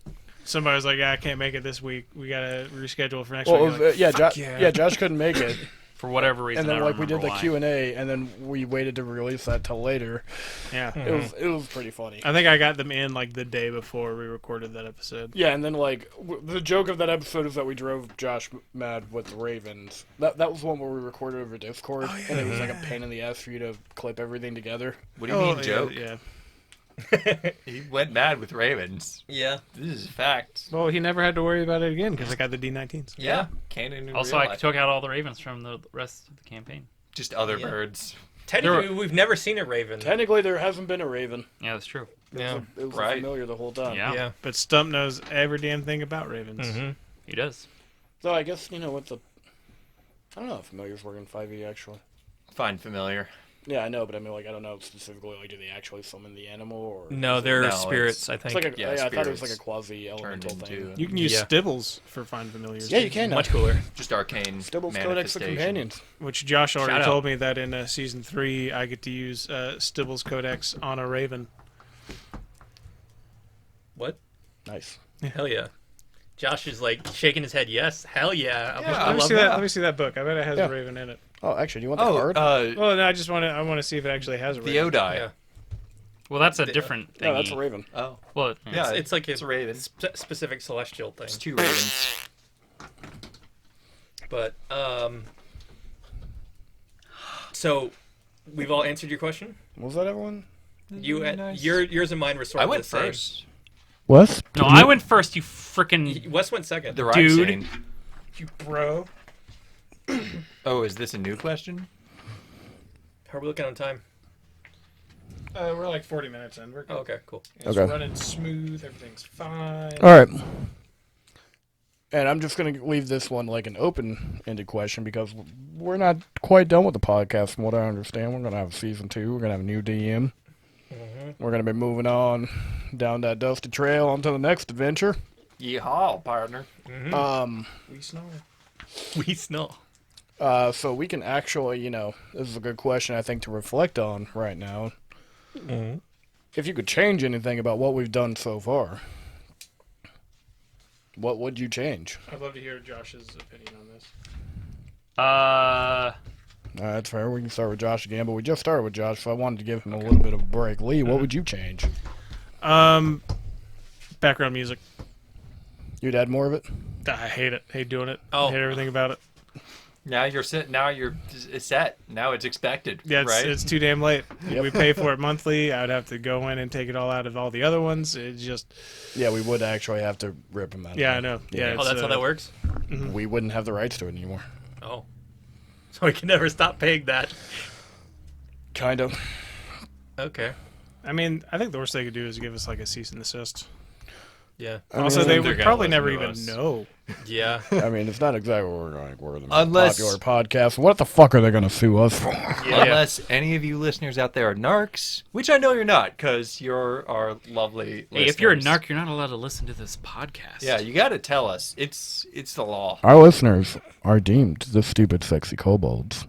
somebody was like, yeah, I can't make it this week. We gotta reschedule for next well, week. Like, yeah, "Fuck yeah, Josh couldn't make it, For whatever reason. and then I like we did remember the why. Q&A, and then we waited to release that till later. yeah. It was pretty funny. I think I got them in like the day before we recorded that episode. Yeah, and then like the joke of that episode is that we drove Josh mad with the Ravens. That was one where we recorded over Discord, and it was like a pain in the ass for you to clip everything together. What do you mean, yeah, joke? Yeah. He went mad with Ravens. Yeah. This is fact. Well, he never had to worry about it again because I got the D19s. Yeah. Canon in Also, real I life. took out all the ravens from the rest of the campaign. Just other Yeah. birds. Technically, we've never seen a raven. Technically, there hasn't been a Raven. Yeah, that's true. Yeah. It was Right. familiar the whole time. Yeah, Yeah. But Stump knows every damn thing about Ravens. he does. So I guess with the, I don't know if familiars work in 5e actually. Find familiar. Yeah, I know, but I mean, like, I don't know specifically, like, do they actually summon the animal or? No, is it- they're No, spirits, I It's think. like a, yeah, I thought it was like a spirits quasi-elemental turned thing. into- You can use Yeah. Stibbles for Find Familiars. Yeah, you can. Much cooler. Just arcane Stibbles Codex of manifestation. Companions. Which Josh already Shout out. told me that in season 3 I get to use Stibbles Codex on a Raven. What? Nice. Hell yeah. Josh is like shaking his head. Yes, hell yeah. Yeah, I Let me love see that. that. Let me see that book. I bet it has Yeah. a Raven in it. Oh, actually, do you want the Oh, card? Well, no, I want to see if it actually has a the Raven. Odai. Yeah. Well, that's a different thing. No, that's a Raven. Oh, Well, yeah. It's like it's a raven. specific celestial thing. It's 2 ravens. But so we've all answered your question. Was that everyone? Yours and mine were sort I of went the same. first. Wes? no, I went first. You frickin' Wes went second. The right Dude. scene. You bro. Oh, is this a new question? How are we looking on time? We're like 40 minutes in. We're Oh, okay, cool. It's Okay. running smooth. Everything's fine. All right. And I'm just going to leave this one like an open-ended question because we're not quite done with the podcast from what I understand. We're going to have season 2. We're going to have a new DM. We're going to be moving on down that dusty trail onto the next adventure. Yeehaw, partner. We snore. We snow. So we can actually, this is a good question I think to reflect on right now. If you could change anything about what we've done so far, what would you change? I'd love to hear Josh's opinion on this. That's fair. We can start with Josh again, but we just started with Josh, so I wanted to give him a little bit of a break. Lee, what would you change? Background music. You'd add more of it? I hate it. Hate doing it. Oh. Hate everything about it. Now you're set. Now you're set. Now it's expected. Yeah, right? it's too damn late. Yep. We pay for it monthly. I would have to go in and take it all out of all the other ones. It just, Yeah, we would actually have to rip him out. yeah, I know. Yeah, Oh, that's how that works? We wouldn't have the rights to it anymore. Oh. So we can never stop paying that. Kind of. Okay. I mean, I think the worst they could do is give us like a cease and desist. Yeah. Also, mean, they they're would gonna probably listen never to even us. know. Yeah. I mean, it's not exactly what we're going. We're the most Unless- popular podcast. What the fuck are they going to sue us for? Unless any of you listeners out there are narcs, which I know you're not, because you're our lovely. hey, if you're a listeners. narc, you're not allowed to listen to this podcast. Yeah, you got to tell us. It's the law. Our listeners are deemed the stupid, sexy kobolds.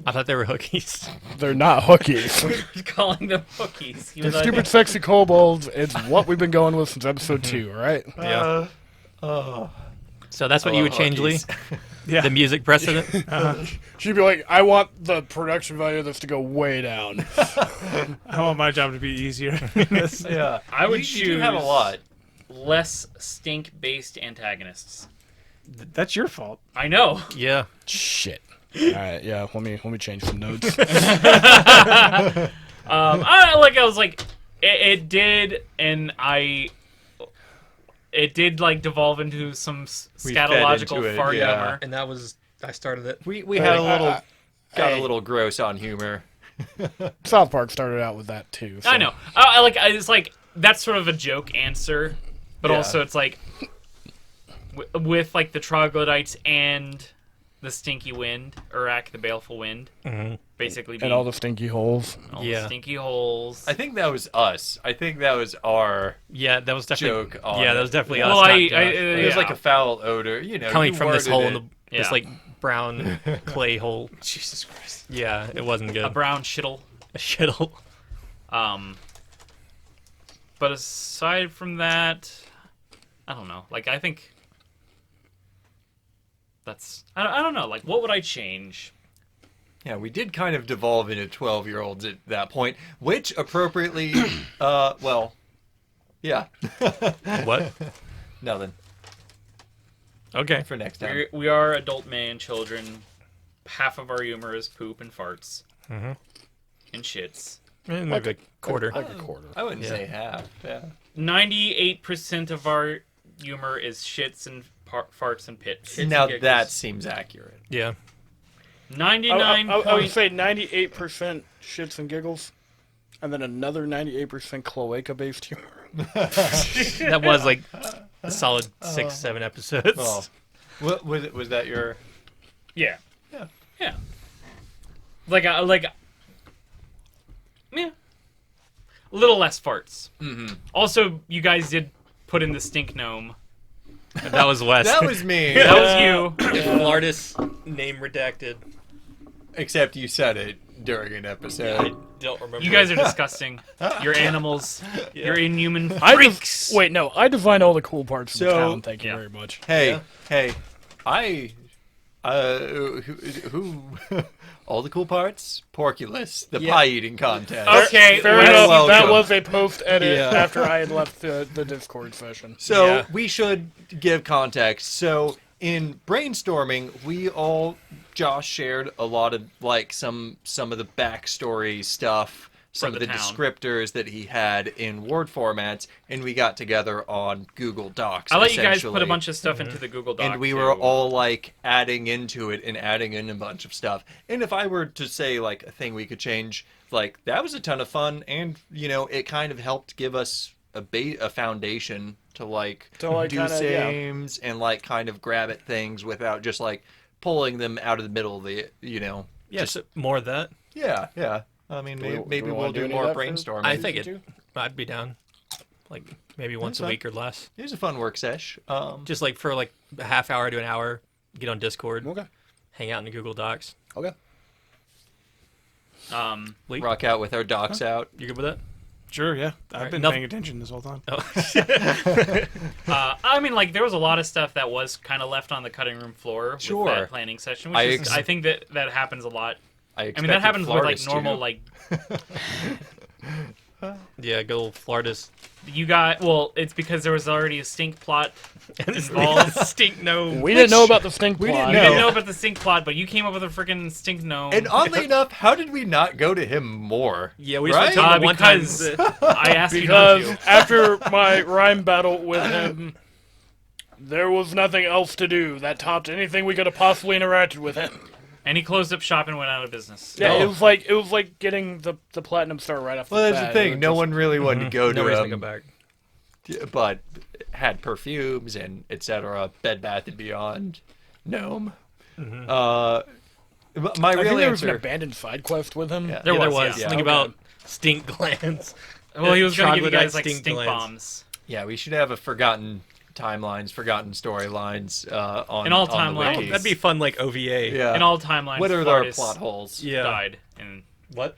I thought they were hookies. They're not hookies. He's calling them hookies. He The was like, stupid, sexy kobolds. It's what we've been going with since episode 2, right? Yeah. So that's what you would change, Lee? Yeah. The music precedent? She'd be like, I want the production value of this to go way down. I want my job to be easier. Yeah, I would you do have a choose- lot. Less stink-based antagonists. That's your fault. I know. Yeah. Shit. All right, yeah. Let me change some notes. I was like, it did, and it did like devolve into some We fed scatological into it, fart yeah. humor. And that was, I started it. We had a little, got a hey. little gross on humor. South Park started out with that too. So. I know. It's like that's sort of a joke answer, but Yeah. also it's like with like the troglodytes and the stinky wind, Urak, the baleful wind, basically being And all the stinky holes. all Yeah. the stinky holes. I think that was us. I think that was our Yeah, that was definitely... joke on Yeah, it. that was definitely Well, us, I- not Josh. It was yeah. like a foul odor, you know. Coming you from this worded hole, it. this Yeah. like brown clay hole. Jesus Christ. Yeah, it wasn't good. A brown shittle. A shithole. But aside from that, I don't know. Like I think that's I don't know. Like what would I change? Yeah, we did kind of devolve into 12-year-olds at that point, which appropriately, well, yeah, What? nothing Okay. for next time. We are adult man children. Half of our humor is poop and farts and shits. Maybe a quarter. Like a quarter. I wouldn't Yeah. say half. Yeah. 98% of our humor is shits and farts and pits. Shits Now and giggles. that seems accurate. Yeah. 99. I would say 98% shits and giggles, and then another 98% cloaca-based humor. That was like a solid 6-7 episodes. Oh, what was it? Was that your? Yeah. Yeah. Yeah. Yeah. A little less farts. Mm-hmm. Also, you guys did put in the stink gnome. That was Wes. That was me. That was you. Florida's name redacted. Except you said it during an episode. I don't remember. You guys are disgusting. You're animals. Yeah. You're inhuman I freaks. wait, no, I designed all the cool parts of the So- town. Thank you Yeah. very much. Hey, hey, who all the cool parts? Porculus, the Yeah. pie eating contest. Okay, Fair Wes, enough. welcome. That was a post-edit Yeah. after I had left the Discord session. So Yeah. we should give context. So in brainstorming, Josh shared a lot of like some of the backstory stuff, some of the the town. descriptors that he had in Word formats, and we got together on Google Docs. I'll let you guys put a essentially. bunch of stuff into the Google Doc. And we too. were all like adding into it and adding in a bunch of stuff. And if I were to say like a thing we could change, like that was a ton of fun, and you know it kind of helped give us a foundation to like To, like, do kinda, yeah. sames and like kind of grab at things without just like pulling them out of the middle of the Yeah, so more of that. yeah. I mean, Do we maybe wanna we'll do do any more of that for- brainstorming. I think too? I'd be down. Like maybe once a fine. week or less. it was a fun work sesh. Just like for like a half hour to an hour, get on Discord, Okay. hang out in the Google Docs. Okay. Lee, rock out with our docs out. you good with that? Sure, yeah. I've Alright, been nothing- paying attention this whole time. I mean, like there was a lot of stuff that was kind of left on the cutting room floor Sure. with that planning session, which I think that happens a lot. I mean, that happens with like normal like Yeah, good old Florida's. you got. Well, it's because there was already a stink plot And it's involved. stink gnome. We didn't know about the stink plot. didn't We know. didn't know about the stink plot, but you came up with a freaking stink gnome. And oddly enough, how did we not go to him more? Yeah, we right? just went to him one time. because I asked you not Because to. after my rhyme battle with him, there was nothing else to do that topped anything we could have possibly interacted with him. And he closed up shop and went out of business. Yeah, Oh. it was like getting the platinum star right off the Well, bat. that's the thing. No one really wanted to go No to reason to him, go back. but had perfumes and etc. Bed Bath and Beyond, Gnome. My I real think there was an answer. abandoned side quest with him. Yeah. There There was, was yeah. something Okay. about stink glands. Well, he was going to give you Troglodyte guys like stink glands. bombs. Yeah, we should have a forgotten timelines, forgotten storylines on In all on the timelines. wikis. That'd be fun, like OVA. Yeah. In all timelines, What are their Floridas plot holes? Yeah. died and What?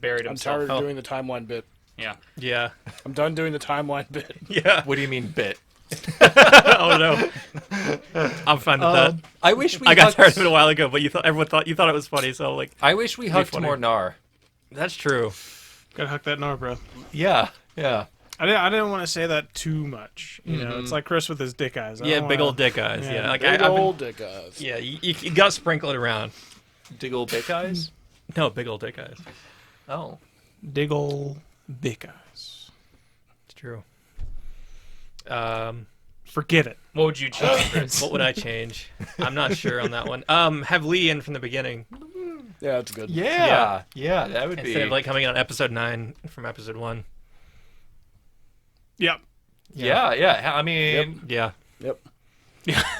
buried I'm himself. tired of doing the timeline bit. Yeah. Yeah. I'm done doing the timeline bit. Yeah. What do you mean bit? Oh no, I'm fine with that. I wish we. I got hugged- tired of it a while ago, but everyone thought you thought it was funny, so like I wish we hugged funny. more Gnar. that's true. Gotta huck that Gnar, bro. Yeah, yeah. I didn't want to say that too much. You know, it's like Chris with his dick eyes. I Yeah, don't big wanna- old dick eyes. Yeah. Yeah, like Big I've been- old dick eyes. yeah, you got to sprinkle it around. Diggle Bick Eyes? No, big old dick eyes. Oh. Diggle dick eyes. It's true. Forget it. What would you change, Chris? What would I change? I'm not sure on that one. Have Lee in from the beginning Yeah, that's good. Yeah. Yeah, that would instead be. of like coming on episode 9 from episode 1. Yep. yeah. I mean, Yeah, Yep.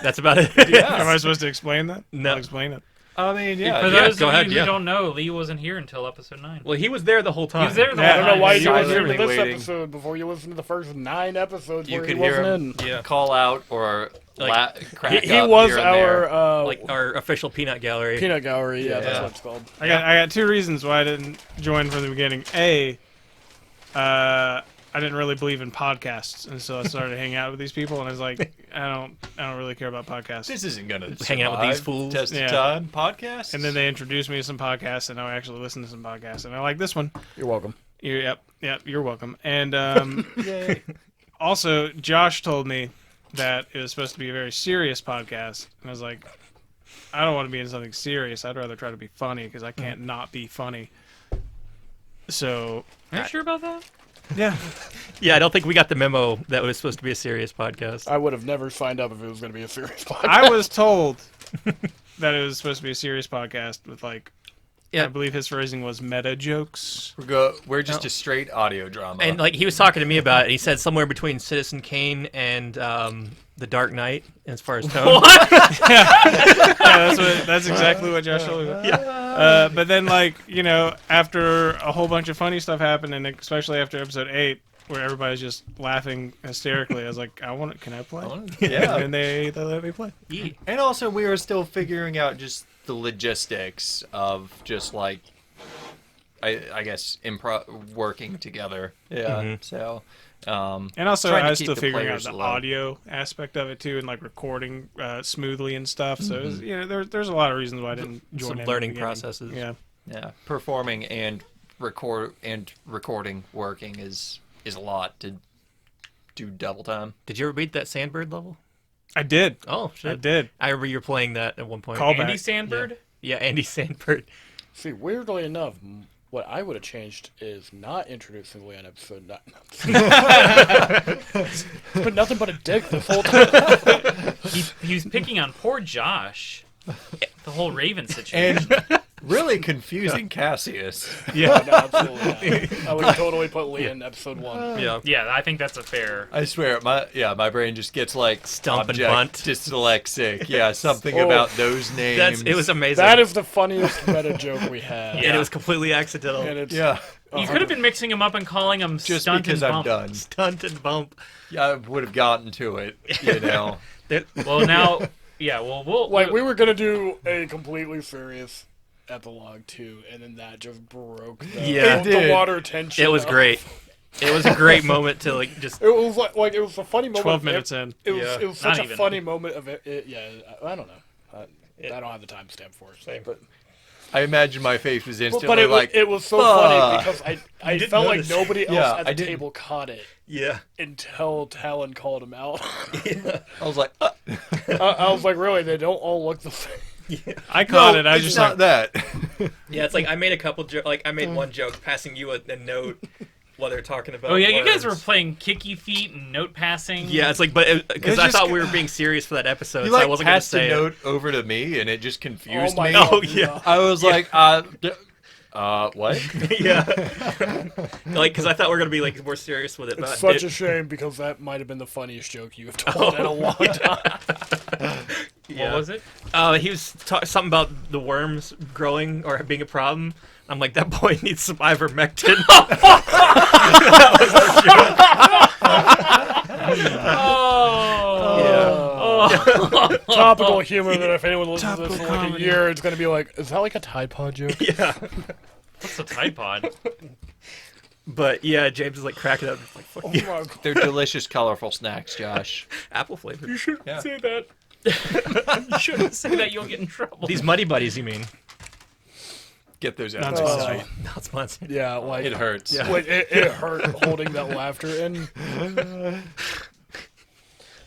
that's about it. Am I supposed to explain that? No. I'll explain it. I mean, yeah. For yeah, those go of ahead, you who yeah. don't know, Lee wasn't here until episode 9. Well, he was there the whole time. He was there the Yeah, I whole don't know time. why he's you were silently listening to this waiting. episode before you listened to the first 9 episodes You where could he hear wasn't him in. Yeah. call out or Like, crack He up was here and there. our Like our official peanut gallery. peanut gallery. Yeah, that's Yeah. what it's called. I got 2 reasons why I didn't join from the beginning. A, I didn't really believe in podcasts, and so I started hanging out with these people, and I was like, I don't really care about podcasts. This isn't gonna Hang out with these survive fools. Test Yeah. of time podcast. And then they introduced me to some podcasts, and I actually listened to some podcasts, and I like this one. You're welcome. Yep, you're welcome. And Yay. also, Josh told me that it was supposed to be a very serious podcast, and I was like, I don't want to be in something serious. I'd rather try to be funny because I can't not be funny. So, Are you sure about that? yeah, Yeah, I don't think we got the memo that it was supposed to be a serious podcast. I would have never signed up if it was going to be a serious podcast. I was told that it was supposed to be a serious podcast with like, Yeah. I believe his phrasing was meta jokes. We're just a straight audio drama. And like he was talking to me about it, he said somewhere between Citizen Kane and The Dark Knight as far as tone. Yeah, that's exactly what Josh told me. But then, like, you know, after a whole bunch of funny stuff happened, and especially after episode 8, where everybody's just laughing hysterically, I was like, can I play? yeah. And they let me play. Yeah. And also, we are still figuring out just the logistics of just like, I guess, working together. Yeah. So, And also, trying to I was keep still the figuring out players the alone. audio aspect of it too, and like recording smoothly and stuff. So, it Mm-hmm. was, you know, there's a lot of reasons why I didn't join. Some in at the learning beginning. processes. Yeah. yeah, performing and recording working is a lot to do double time. Did you ever beat that Sandbird level? I did. Oh I shit! did. I remember you were playing that at one point. Call Andy back. Sandberg? Yeah, Andy Sandbird. See, weirdly enough, what I would have changed is not introducing Lee on episode 9. It's been nothing but a dick this whole time. He was picking on poor Josh. The whole Raven situation. And really confusing Cassius. Yeah. No, absolutely not. I would totally put Lee in episode 1. Yeah. Yeah, I think that's a fair. I swear, my brain just gets like Stump and object bunt. dyslexic. Yeah, something Oh. about those names. It was amazing. That is the funniest meta joke we had. and it was completely accidental. And it's Yeah, You could have been mixing them up and calling them just stunt because and I'm bump. done. Stunt and bump. Yeah, I would have gotten to it. You know. Well, now, yeah, well, like, we were going to do a completely serious epilogue too, and then that just broke the, Yeah. the It did. water tension. It was great. It was a great moment to like just. It was like it was a funny moment. 12 of minutes in. It was, Yeah. it was such Not a even. funny moment of it. Yeah, I don't know. I don't have the timestamp for it. Same. But I imagine my face was instantly but it was like, it was so "Fuck." funny because I didn't felt notice. like nobody else Yeah, at I the didn't. table caught it Yeah. until Talon called him out. I was like, I was like, really? They don't all look the same. I caught no, it. I it's just not like, that. Yeah, it's like I made a couple like I made one joke passing you a note while they're talking about. Oh yeah, you guys were worms. playing kicky feet and note passing. Yeah, it's like, but because It's I just thought we were being serious for that episode, You so I like wasn't gonna passed a say it. note over to me, and it just confused Oh my me. God. Oh yeah, I was like, what? yeah. Like, because I thought we were gonna be like more serious with it. But It's such a shame because that might have been the funniest joke you have told in a long time. What was it? He was something about the worms growing or being a problem. I'm like, that boy needs some ivermectin. Topical humor that if anyone listens to this Topical in like a comedy. year, it's gonna be like, is that like a Tide Pod joke? Yeah. What's a Tide Pod? But yeah, James is like cracking up. Like, fuck Oh you. my God. They're delicious, colorful snacks, Josh. Apple flavored. You shouldn't Yeah. say that. You shouldn't say that. You'll get in trouble. These Muddy Buddies, you mean? Get those out. Not of the sponsored. way. Not sponsored. Yeah, like It hurts. Yeah. Wait, it hurt holding that laughter in.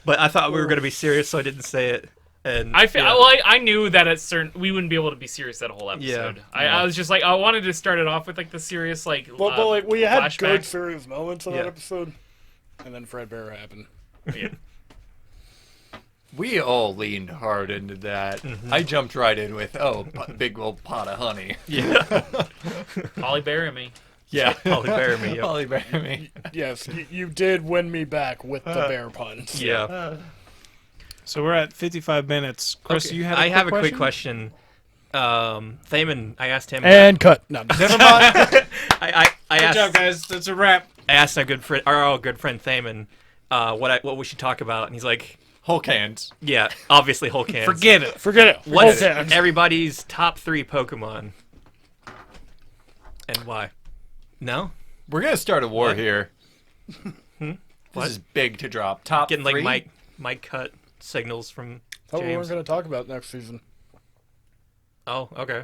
But I thought we were going to be serious, so I didn't say it. And I knew that at certain we wouldn't be able to be serious that whole episode. Yeah. I was just like I wanted to start it off with like the serious like. But like we had good flashback. serious moments in Yeah. that episode, and then Fred Bear happened. Yeah. We all leaned hard into that. I jumped right in with, big old pot of honey. yeah. Holly bury me. Yeah. Holly Bear me. Yep. Holly Bear me. Yes, you did win me back with the bear puns. Yeah. So we're at 55 minutes. Chris, Okay, you had I have a quick question. Thaman, I asked him. And cut. No, Never mind. I Good asked. job, guys. That's a wrap. I asked our good friend Thaman, what we should talk about, and he's like, Hulk hands. yeah, obviously Hulk hands. Forget it. forget it. What's Okay. everybody's top 3 Pokemon, and why? No, We're going to start a war What? here. What? This is big to drop. Top getting 3? like Mike cut signals from That's what we weren't James. going to talk about next season. Oh, okay.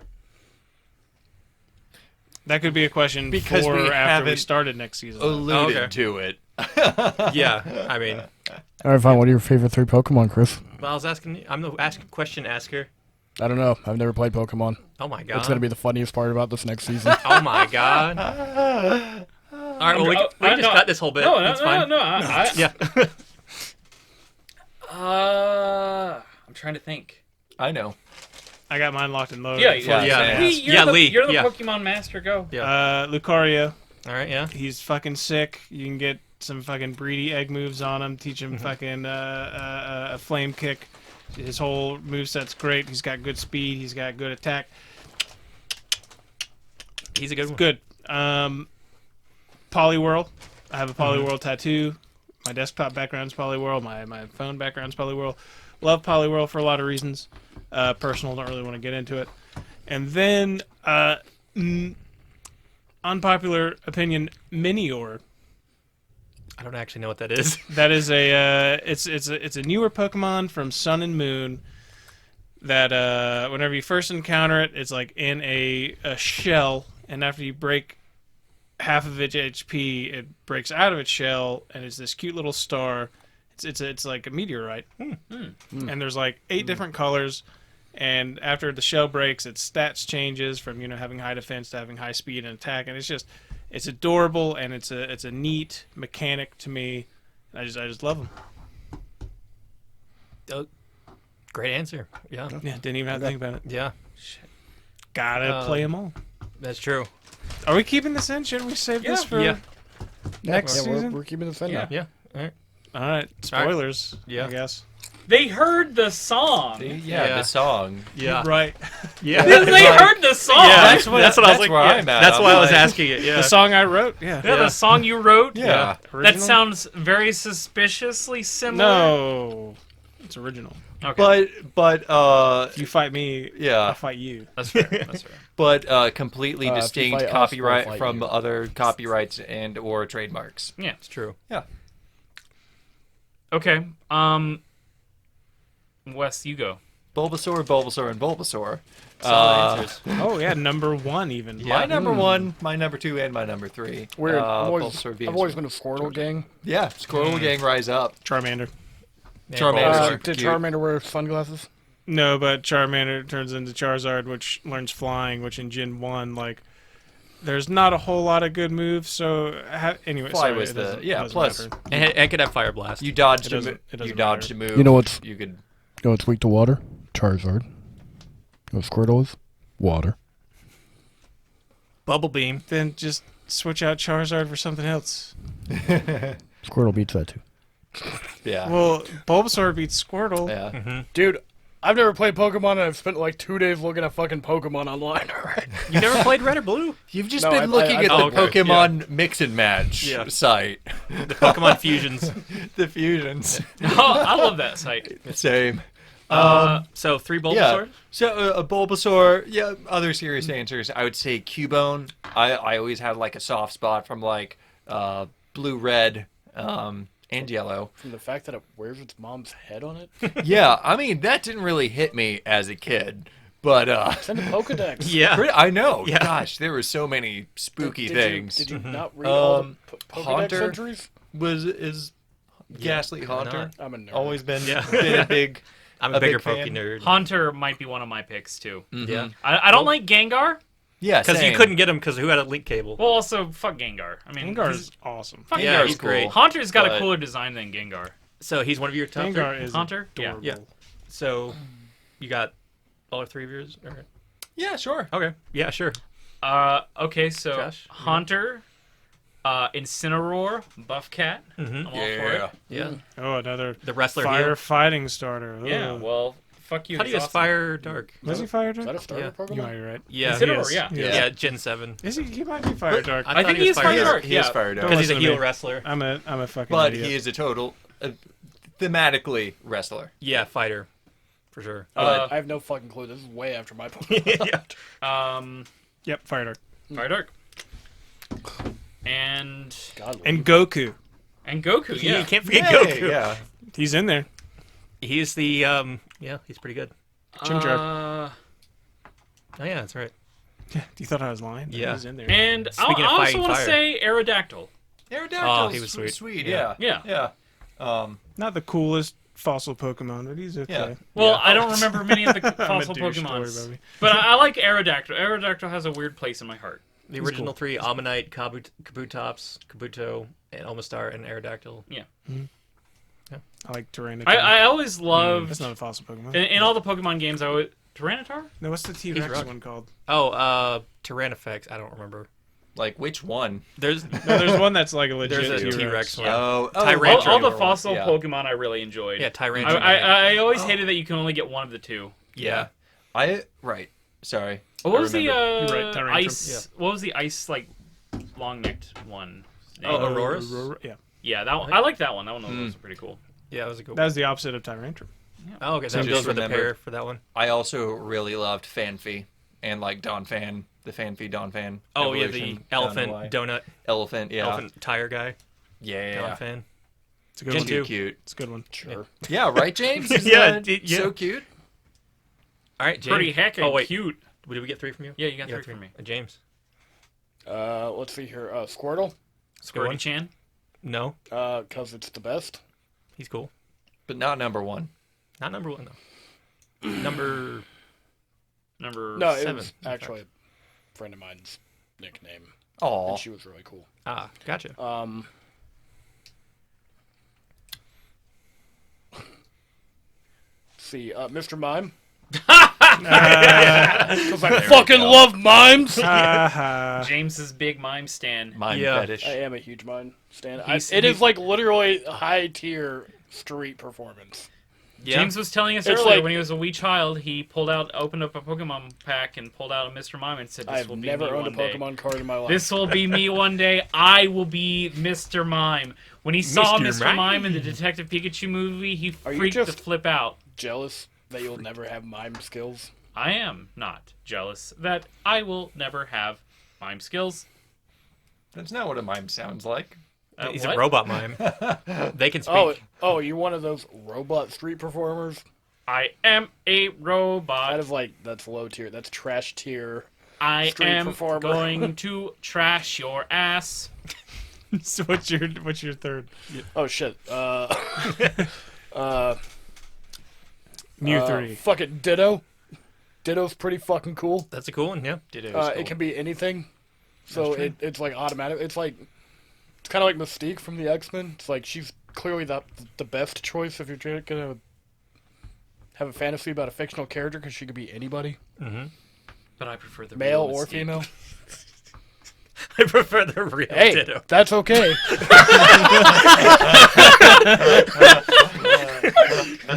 That could be a question Because for we after we haven't started next season. alluded Okay. to it. Yeah, I mean, All right, fine. What are your favorite 3 Pokemon, Chris? well, I was asking. I'm the question asker. I don't know. I've never played Pokemon. Oh my god. That's going to be the funniest part about this next season. Oh my god. All right, well, we can just cut this whole bit. No, That's fine. Yeah. I'm trying to think. I know. I got mine locked and loaded. Yeah, Yeah, yeah. Lee, Yeah, Lee, You're the yeah. Pokemon master. Go. Yeah. Lucario. All right. Yeah. He's fucking sick. You can get some fucking breedy egg moves on him. Teach him fucking a flame kick. His whole moveset's great. He's got good speed. He's got good attack. He's a good one. Good. Poliwhirl. I have a Poliwhirl tattoo. My desktop background's Poliwhirl. My phone background's Poliwhirl. Love Poliwhirl for a lot of reasons. Personal, don't really want to get into it. And then, unpopular opinion, Minior. I don't actually know what that is. That is it's a newer Pokemon from Sun and Moon. That whenever you first encounter it, it's like in a shell, and after you break half of its HP, it breaks out of its shell, and it's this cute little star. It's like a meteorite, and there's like 8 different colors. And after the shell breaks, its stats changes from having high defense to having high speed and attack, and it's adorable, and it's a neat mechanic to me. I just love them. Great answer. Yeah. Yeah, didn't even have to think about it. Yeah. Gotta play them all. That's true. Are we keeping this in? Should we save this for Yeah. next Yeah, season? we're keeping this in Yeah. now. Yeah. All right. All right, spoilers. Yeah. I guess. They heard the song. Yeah, Yeah. the song. Yeah. Right. Yeah. They heard the song. Yeah, That's what I was like. Where I'm at. That's I'm why I was like- asking it. Yeah. The song I wrote. Yeah. Yeah, the song you wrote. Yeah. That Original? sounds very suspiciously similar. No, it's original. Okay. But If you fight me, I'll yeah, fight you. That's fair. That's fair. but completely If you distinct fight us, copyright we'll fight from you. other copyrights and or trademarks. Yeah. It's true. Okay. Wes, you go. Bulbasaur, Bulbasaur, and Bulbasaur. Solid answers. Oh yeah, number 1 even. My number 1, my number 2, and my number 3. Weird. Bulbasaur being I've always been a Squirtle gang. yeah, Squirtle Gang rise up. Charmander. Charmander. Did Cute. Charmander wear sunglasses? No, but Charmander turns into Charizard, which learns flying, which in Gen 1, like, there's not a whole lot of good moves, so... anyway, Fly sorry, was it the- doesn't- yeah, doesn't plus- matter. And I could have Fire Blast. You dodged It a doesn't- move. it doesn't You dodged a matter. move. You know what's You could. it's weak to water? Charizard. You know what Squirtle is? Water. Bubble Beam. Then just switch out Charizard for something else. Squirtle beats that too. Yeah. Well, Bulbasaur beats Squirtle. Yeah. Dude, I've never played Pokemon and I've spent like 2 days looking at fucking Pokemon online already. You never played Red or Blue? You've just No, been looking at the oh, okay. Pokemon mix and match Yeah. site. The Pokemon Fusions. The fusions. Oh, I love that site. Same. So 3 Bulbasaur? Yeah. So a Bulbasaur. Yeah. Other serious answers. I would say Cubone. I always had like a soft spot from like blue, red, and yellow. From the fact that it wears its mom's head on it? Yeah. I mean, that didn't really hit me as a kid, but Send a Pokedex. Yeah. I know. Yeah. Gosh, there were so many spooky things. Did you not read all the Pokedex Haunter entries? Is Ghastly Haunter not? I'm a nerd. always been Yeah. been a big. I'm A a bigger big fan. Poke nerd. Hunter might be one of my picks too. Yeah. I don't like Gengar. Yeah, Because you same. couldn't get him because who had a link cable? Well, also fuck Gengar. I mean, Gengar he's- is awesome. fuck Yeah, Gengar's he's cool. great. Hunter's got a But- cooler design than Gengar. So he's one of your top Gengar three? is Hunter? Yeah. adorable. Yeah. So you got all 3 of yours? Or... Yeah, sure. Okay. Yeah, sure. Okay, so Josh, Hunter, Incineroar, Buffcat. I'm all for it. Yeah. Oh, another The wrestler fire heel. fighting starter. Yeah, Ugh. well, fuck you. How do you he's guys awesome. fire dark? Was he fire Is that a dark? starter Yeah. Pokemon? You might be right. Yeah. he Incineroar, is. yeah. Yeah, Gen 7. Is he? He might be fire dark. I thought think he he was is fire fire dark. dark. He is Yeah. fired up. Because he's a listen to heel me. wrestler. I'm a fucking But idiot. he is a total thematically wrestler. Yeah, fighter. For sure. I have no fucking clue. This is way after my Pokemon. yeah. Yep, fire dark. Fire dark. And God, And Goku. Goku, yeah. You can't forget Yay, Goku. Yeah. He's in there. He's the, yeah, he's pretty good. Ginger. Oh, yeah, that's right. You thought I was lying? Yeah. He's in there. And I Speaking of also fighting want to fire. say Aerodactyl. Aerodactyl. Oh, he was sweet. Yeah. Yeah. Yeah. Not the coolest fossil Pokemon, but he's okay. Yeah. Well, Yeah. I don't remember many of the I'm a fossil douche, Pokemons, story, baby. but I like Aerodactyl. Aerodactyl has a weird place in my heart. The original 3, Ammonite, Kabutops, Kabuto, and Omastar, and Aerodactyl. I like Tyranitar. I always loved That's not a fossil Pokemon. in all the Pokemon games. I always Tyranitar. No, what's the T-Rex rock. one called? Oh, Tyrannifex. I don't remember. Like which one? There's No, there's one that's like a legit There's a T-Rex. T-Rex one. Oh, Tyrantrum. All the one. fossil Yeah. Pokemon I really enjoyed. yeah, Tyrantrum. I always hated that you can only get one of the two. yeah. Right. Sorry. What I was the remember. You're right, Tyrantrum. ice? What was the ice like long-necked one? Oh, Aurora's? Yeah. Yeah, that one. I like that one. That one was also pretty cool. Yeah, that was a good That one. was the opposite of Tyrantrum. Oh, okay. So So just those were the remember- pair for that one. I also really loved Fanfi and like Donphan, the Fanfi Donphan. Oh, yeah, evolution. the elephant I don't know why. donut, Elephant, yeah. elephant tire guy, Yeah. Don fan. It's a good Gen one. 2. Cute. It's a good one. Sure. Yeah, right, James? Isn't Yeah, that yeah. so cute. All right, James. Pretty heckin' Oh, wait. cute. Did we get 3 from you? Yeah, you got 3 from me. James. Let's see here. Squirtle, Squirtle. Squirty Chan. No, because it's the best. he's cool. But not number one. Not number 1 though. Number Number No, it 7. was actually a friend of mine's nickname, Aw. and she was really cool. Gotcha. See, Mr. Mime. Because I fucking love mimes. James's big mime stand. Mime Yeah. fetish. I am a huge mime stan. He's- It is like literally high tier street performance. Yeah. James was telling us It's earlier like- when he was a wee child, he opened up a Pokemon pack and pulled out a Mr. Mime and said, "This I've will be never me owned a one day. Pokemon card in my life. This will be me one day. I will be Mr. Mime." When he saw Mr. Mr. Mime Mime in the Detective Pikachu movie, he Are you freaked just- to flip out. Jealous that you'll never have mime skills. I am not jealous that I will never have mime skills. That's not what a mime sounds like. He's What? a robot mime. They can speak. Oh, you're one of those robot street performers? I am a robot. That is like, that's low tier. That's trash tier. I street am performer. going to trash your ass. So what's your third? Oh shit. Mew 3. Fucking Ditto. Ditto's pretty fucking cool. That's a cool one, yeah. It can be anything. So it's like automatic. It's kind of like Mystique from the X-Men. It's like she's clearly the best choice if you're gonna have a fantasy about a fictional character because she could be anybody, But I prefer the male real or Mystique. female. I prefer the real Hey, Ditto. that's okay.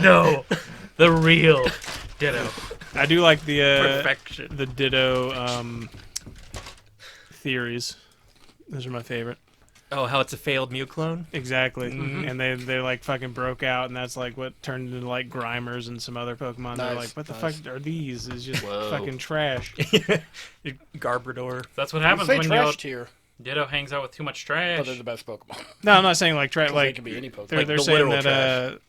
No, the real Ditto. I do like the Perfection. Ditto theories. Those are my favorite. Oh, how it's a failed Mew clone? Exactly. And they like fucking broke out, and that's like what turned into like Grimers and some other Pokemon. They're Nice, like, what the nice. fuck are these? It's just Whoa. fucking trash. Garbodor. That's what You happens say when trash tier, Ditto hangs out with too much but trash. they're the best Pokemon. No, I'm not saying like trash. They Like can be any Pokemon. they're the saying literal that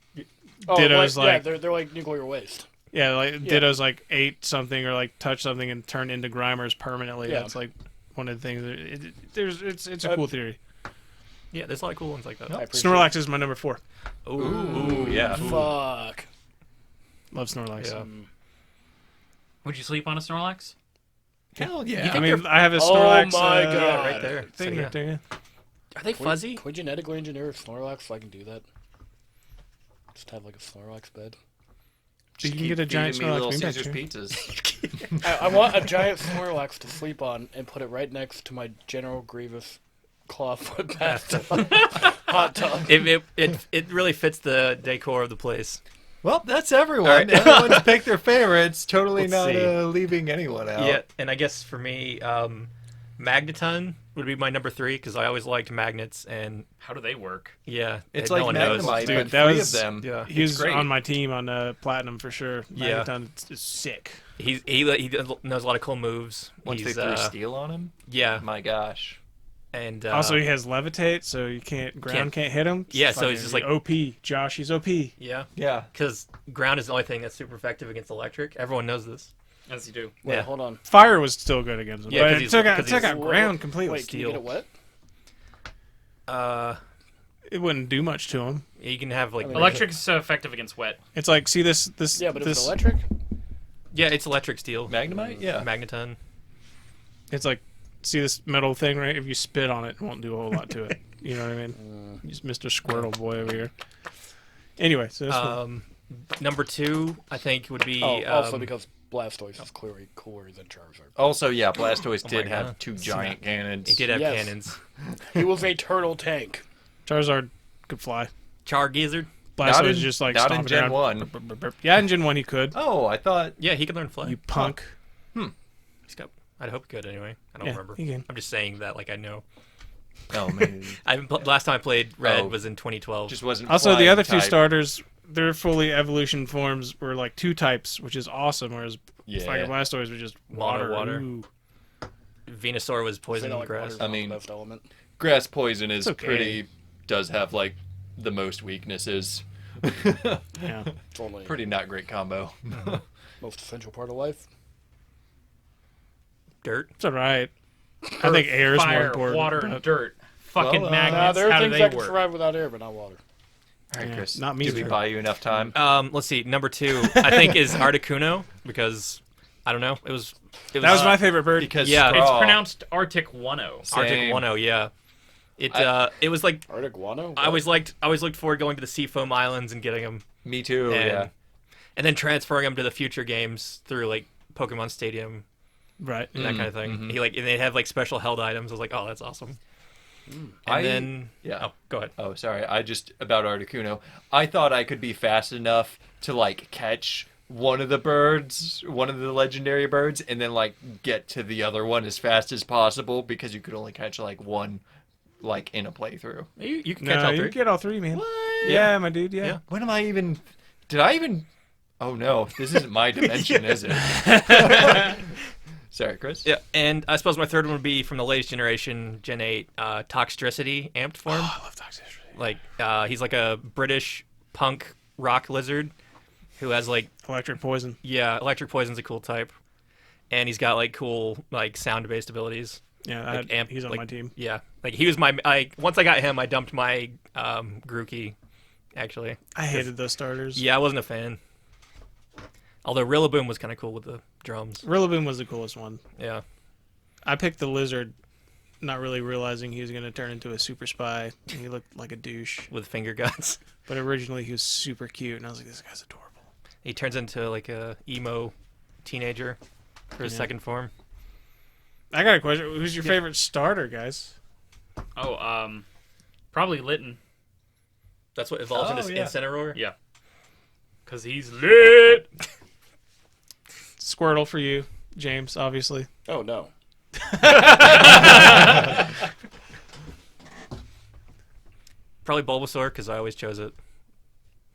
Oh, Ditto's yeah, like they're like nuclear waste. Ditto's like ate something or like touched something and turned into Grimers permanently. Yeah. That's like one of the things. It's a cool theory. Yeah, there's a lot of cool ones like that. I appreciate Snorlax is my number 4. Ooh, yeah. it. Fuck. Love Snorlax. Yeah. Would you sleep on a Snorlax? Hell yeah. I mean, I have a Oh Snorlax. my uh, God. right there. Thing So, yeah. right there. Are they fuzzy? Can we genetically engineer a Snorlax so I can do that? Just have like a Snorlax bed. You Just can get a keep giant feeding me Snorlax Little beanbag, Caesar's too. pizzas. I want a giant Snorlax to sleep on and put it right next to my General Grievous clawfoot bathtub. Hot tub. It really fits the decor of the place. Well, that's everyone. All right. Everyone's picked their favorites. Totally Let's not see. leaving anyone out. Yeah, and I guess for me, Magneton would be my number 3 because I always liked magnets, and How do they work? yeah, It's no like one knows. Magnemite, Dude, but that 3 was- of them. Yeah, He's great. on my team on Platinum for sure. Yeah. Magneton is sick. he knows a lot of cool moves. Once He's, they threw steel on him, yeah, my gosh. and Also, he has levitate, so you ground can't hit him. Yeah, so he's just like- OP. Josh, he's OP. yeah, Yeah. because ground is the only thing that's super effective against electric. Everyone knows this. As you do. Wait, Yeah. hold on. Fire was still good against him, Yeah, but 'cause it he's- took out, 'cause it took he's- out ground completely. Wait, can you get it wet? It wouldn't do much to him. You can have like I mean, Electric's effective against wet. It's like, see this. Yeah, but if this, it's electric, yeah, it's electric steel. Magnemite? Yeah. Magneton. It's like, see this metal thing, right? If you spit on it, it won't do a whole lot to it. You know what I mean? Just Mr. Squirtle boy over here. Anyway, so this one. Number 2, I think, would be also because Blastoise is clearly cooler than Charizard. Also, yeah, Blastoise did God. have 2 giant cannons. he did have Yes. cannons. He was a turtle tank. Charizard could fly. Chargizzard. Blastoise in- just like not in stomping Gen around. 1. Burp, burp, burp. Yeah, in Gen 1 he could. Oh, I thought. Yeah, he could learn fly. You punk. He's got. I'd hope he could anyway. I don't Yeah, remember. he can. I'm just saying that like I know. Oh, man. Last time I played Red Oh. was in 2012. Just wasn't. Also, the flying other 2 type. starters, their fully evolution forms were like 2 types, which is awesome, whereas Yeah. Fire Blastoise was just Mono water. water. Ooh. Venusaur was They poison don't like grass. water's I not mean- the best element. Grass poison is okay. pretty. Does have, like, the most weaknesses. Yeah. It's only Pretty not great combo. most essential part of life. Dirt. It's alright. I think air is more Fire, important. water, but- and dirt. Fucking Well, magnets. there are How do things they that can work? survive without air, but not water. All right, Yeah, Chris. not me Did we either. buy you enough time? Let's see. Number 2, I think, is Articuno because I don't know. It was. That was my favorite bird. Because yeah, It's Straw- pronounced Arctic 1-0. Same. Arctic 1-0. Yeah. It was like Arctic Guano? I always looked forward to going to the Seafoam Islands and getting them, Me too. and, Yeah. and then transferring them to the future games through like Pokemon Stadium Right. and that kind of thing. mhm. He and they have like special held items. I was like, oh, that's awesome. And then Yeah. oh, go ahead. Oh, sorry. I just about Articuno. I thought I could be fast enough to like catch one of the birds, one of the legendary birds, and then like get to the other one as fast as possible because you could only catch like one, like in a playthrough. You can catch No, all you 3. get all 3, man. Yeah, my dude. Yeah. Yeah. When am I even? Did I even? Oh no, this isn't my dimension, is it? Sorry, Chris. Yeah, and I suppose my third one would be from the latest generation, Gen 8, Toxtricity amped form. I love Toxicity. Like he's like a British punk rock lizard who has like Electric poison. electric poison's a cool type, and he's got like cool like sound based abilities. Yeah, Like, he's on like, my team. Yeah, like he was my. Once I got him, I dumped my Grookey. Actually, I hated those starters. yeah, I wasn't a fan. Although Rillaboom was kind of cool with the drums. Rillaboom was the coolest one. Yeah, I picked the lizard, not really realizing he was going to turn into a super spy. And he looked like a douche. with finger guns. But originally he was super cute, and I was like, this guy's adorable. He turns into like a emo teenager for his Yeah. second form. I got a question. Who's your favorite starter, guys? Oh, probably Litten. That's what evolves Oh, into yeah. Incineroar. Yeah. Because he's lit. Squirtle for you, James, obviously. Oh, no. Probably Bulbasaur because I always chose it.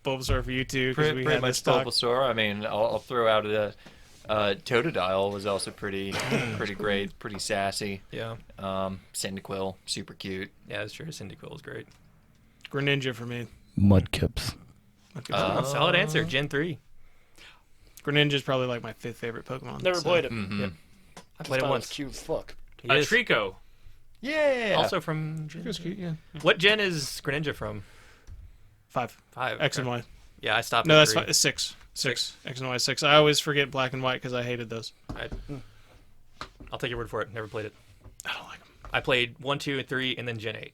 Bulbasaur for you too, because we Pretty had much this talk. Bulbasaur. I mean, I'll throw out a Totodile was also pretty great, pretty sassy. Yeah. Cyndaquil, super cute. Yeah, that's true. Cyndaquil is great. Greninja for me. Mudkips. Solid answer. Gen 3. Greninja's probably like my 5th favorite Pokemon. Never played it. Mhm. Yep. I played it Thought once. Cute as fuck. He is Trico. Yeah. also from Gen... It's cute, yeah. What gen is Greninja from? 5. 5. X and Y. Yeah, I stopped No, at that's 3. 5. It's 6. 6. X and Y 6. I always forget Black and White because I hated those. I'll take your word for it. Never played it. I don't like them. I played 1, 2, and 3, and then Gen 8.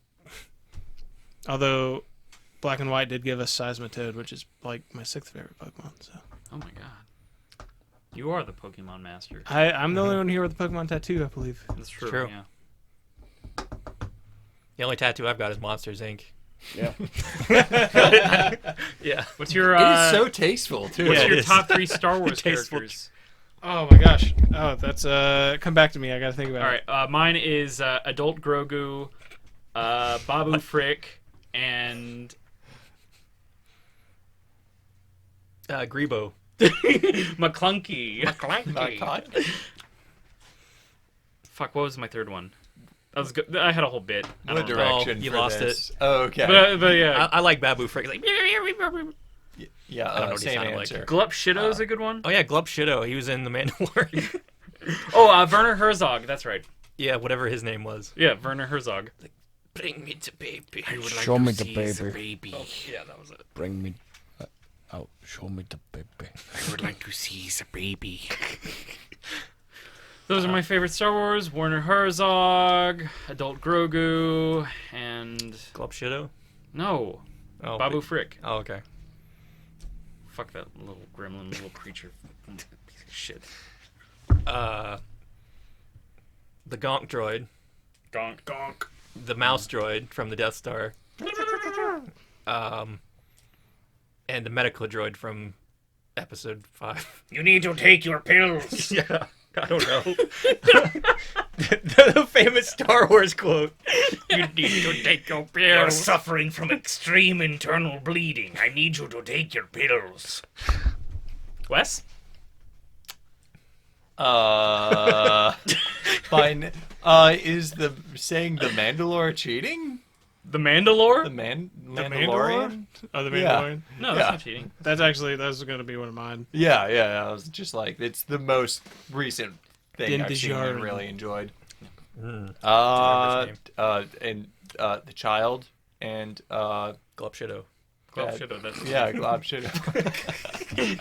Although Black and White did give us Seismitoad, which is like my 6th favorite Pokemon. So Oh my god. You are the Pokemon master. I'm the only one here with the Pokemon tattoo, I believe. That's true. True. Yeah. The only tattoo I've got is Monsters, Inc. Yeah. Yeah. What's your It is so tasteful too. what's Yeah, your it is. top 3 Star Wars Tasteful. characters? Oh my gosh. Oh, that's come back to me. I gotta think about All it. right, mine is Adult Grogu, Babu Frick, and Grebo. McClunky. McClunky. Fuck, what was my third one? That was good. I had a whole bit. I What don't know. direction? you for lost this? Oh, okay. But yeah, I like Babu Frick. Like, yeah, I don't know what he same sounded like. answer. Glup Shido is a good one. oh yeah, Glub Shido. He was in The Mandalorian. Oh, Werner Herzog. That's right. Yeah, whatever his name was. Yeah, Werner Herzog. Bring me the baby. I would Show me the see baby. Oh, yeah, that was it. Bring me out. Show me the baby. I would like to see the baby. Those are my favorite Star Wars: Werner Herzog, Adult Grogu, and Glub Shido? no, Oh, Babu Frick. Oh, okay. Fuck that little gremlin, little creature. Piece of shit. The Gonk droid. Gonk, gonk. The mouse droid from the Death Star. And the medical droid from Episode 5. You need to take your pills. Yeah, I don't know. the famous Star Wars quote. You need to take your pills. You're suffering from extreme internal bleeding. I need you to take your pills. Wes? Fine. Is the saying the Mandalore cheating? The Mandalore? The Mandalorian? Mandalorian? Oh, the Yeah. Mandalorian. No, that's Yeah. not cheating. That's gonna be one of mine. Yeah. I was just like, it's the most recent thing Din I've seen and Djarin. really enjoyed. remember And the child and Glub Shido. Glop Shido, that's yeah, Glob shit.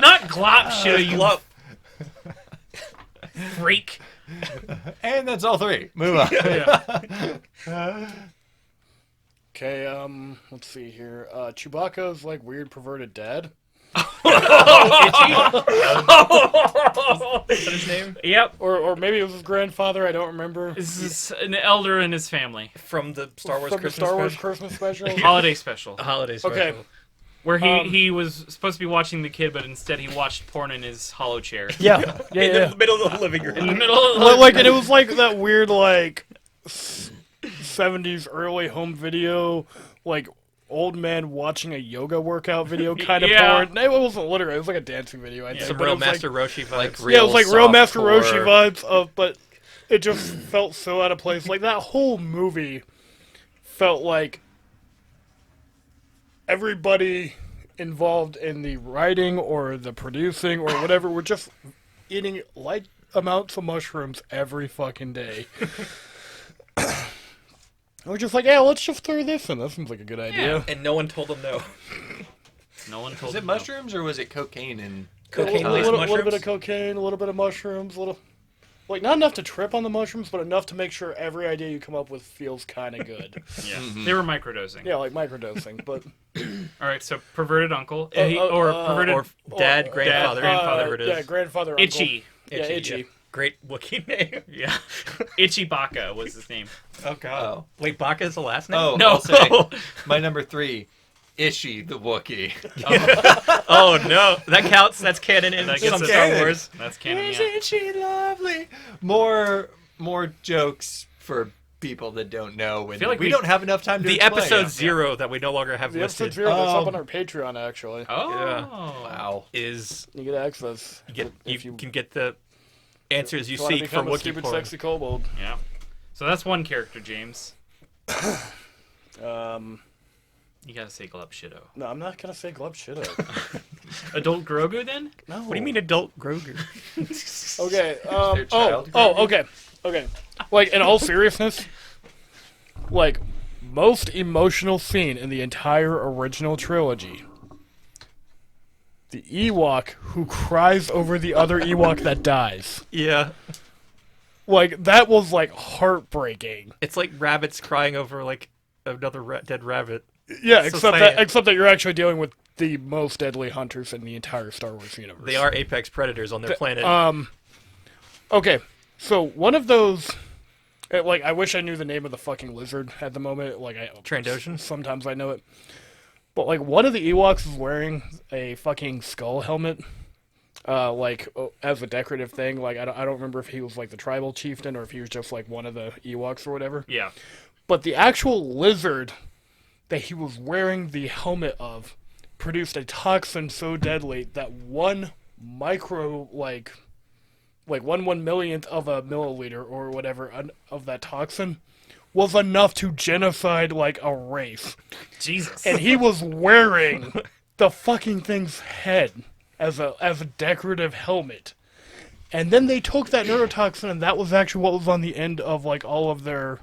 not Glop Shido, you freak. And that's all 3. Move on. Okay, let's see here. Chewbacca's like weird perverted dad. Is that his name? Yep. Or maybe it was his grandfather, I don't remember. This is an elder in his family. From the Star Wars From the Christmas Star Wars special? Christmas special. Holiday special. A holiday special. Okay. Where he, Um, he was supposed to be watching the kid, but instead he watched porn in his hollow chair. Yeah, In the middle of the living In the room. middle of Like, and it was like that weird, like, 70s early home video, like, old man watching a yoga workout video kind of Yeah. porn. It wasn't literally, it was like a dancing video, I think. Some but it real was like- Master Roshi vibes. Like yeah, it was like real Master softcore. Roshi vibes of, but it just felt so out of place. Like that whole movie felt like everybody involved in the writing or the producing or whatever were just eating light amounts of mushrooms every fucking day. We're just like, yeah, let's just throw this in. That seems like a good idea. And no one told them no. No one told Was it him no. mushrooms or was it cocaine and Cocaine a laced little bit mushrooms? of cocaine, a little bit of mushrooms, a little, like not enough to trip on the mushrooms, but enough to make sure every idea you come up with feels kind of good. Yeah, they were microdosing. Yeah, like microdosing, but All right, so perverted uncle, or perverted Or dad, grandfather, grandfather, whatever it is. yeah, grandfather, uncle. Itchy. Yeah, Itchy. Great Wookiee name. Yeah, Itchy Baka was his name. Oh, God. Oh. Wait, Baka is the last name? Oh, No. I'll say my number 3, Ishi the Wookiee. Oh, no. That counts. That's canon in That some gets us Star canon. Wars. That's canon. Yeah. Isn't she lovely? More jokes for people that don't know, when feel like we we- don't have enough time to The explain. episode 0 that we no longer have The episode listed 0 that's up on our Patreon, actually. Oh. Wow. is You get access. you can get the answers you if wanna seek from become a Wookiee stupid, porn. sexy kobold. Yeah. So that's one character, James. You gotta say Glub Shido. No, I'm not gonna say Glub Shido. Adult Grogu then? No. What do you mean adult Grogu? Okay. Their child Okay. Like, in all seriousness, like, most emotional scene in the entire original trilogy. The Ewok who cries over the other Ewok that dies. Yeah. Like, that was, like, heartbreaking. It's like rabbits crying over like another dead rabbit. Yeah, So except that you're actually dealing with the most deadly hunters in the entire Star Wars universe. They are apex predators on their planet. Okay, so one of those, like, I wish I knew the name of the fucking lizard at the moment. Like, Trandoshan? Sometimes I know it, but like one of the Ewoks is wearing a fucking skull helmet, as a decorative thing. Like, I don't remember if he was like the tribal chieftain or if he was just like one of the Ewoks or whatever. Yeah. But the actual lizard that he was wearing the helmet of produced a toxin so deadly that one micro, like 1/1,000,000th of a milliliter or whatever of that toxin was enough to genocide like a race. Jesus. And he was wearing the fucking thing's head as a decorative helmet. And then they took that neurotoxin, and that was actually what was on the end of like all of their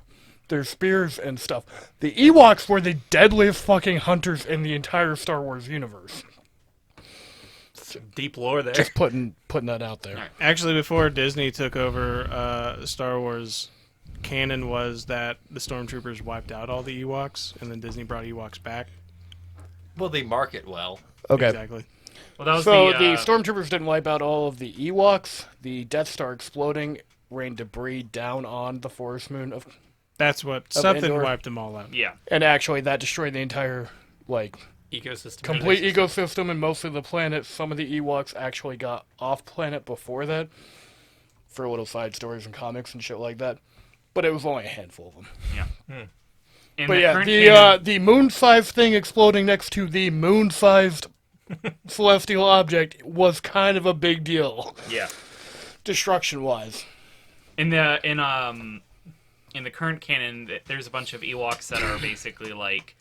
spears and stuff. The Ewoks were the deadliest fucking hunters in the entire Star Wars universe. Deep lore there. Just putting that out there. Actually, before Disney took over Star Wars, canon was that the Stormtroopers wiped out all the Ewoks, and then Disney brought Ewoks back. Well, they market well. Okay. Exactly. Well, that was So the the Stormtroopers didn't wipe out all of the Ewoks. The Death Star exploding rained debris down on the forest moon of, That's what something Endor. wiped them all out. yeah. and actually that destroyed the entire Ecosystem. complete ecosystem and most of the planet. Some of the Ewoks actually got off planet before that for little side stories and comics and shit like that. But it was only a handful of them. Yeah. In But the yeah, current canon, the moon-sized thing exploding next to the moon-sized celestial object was kind of a big deal, yeah. destruction-wise. In the current canon, there's a bunch of Ewoks that are basically like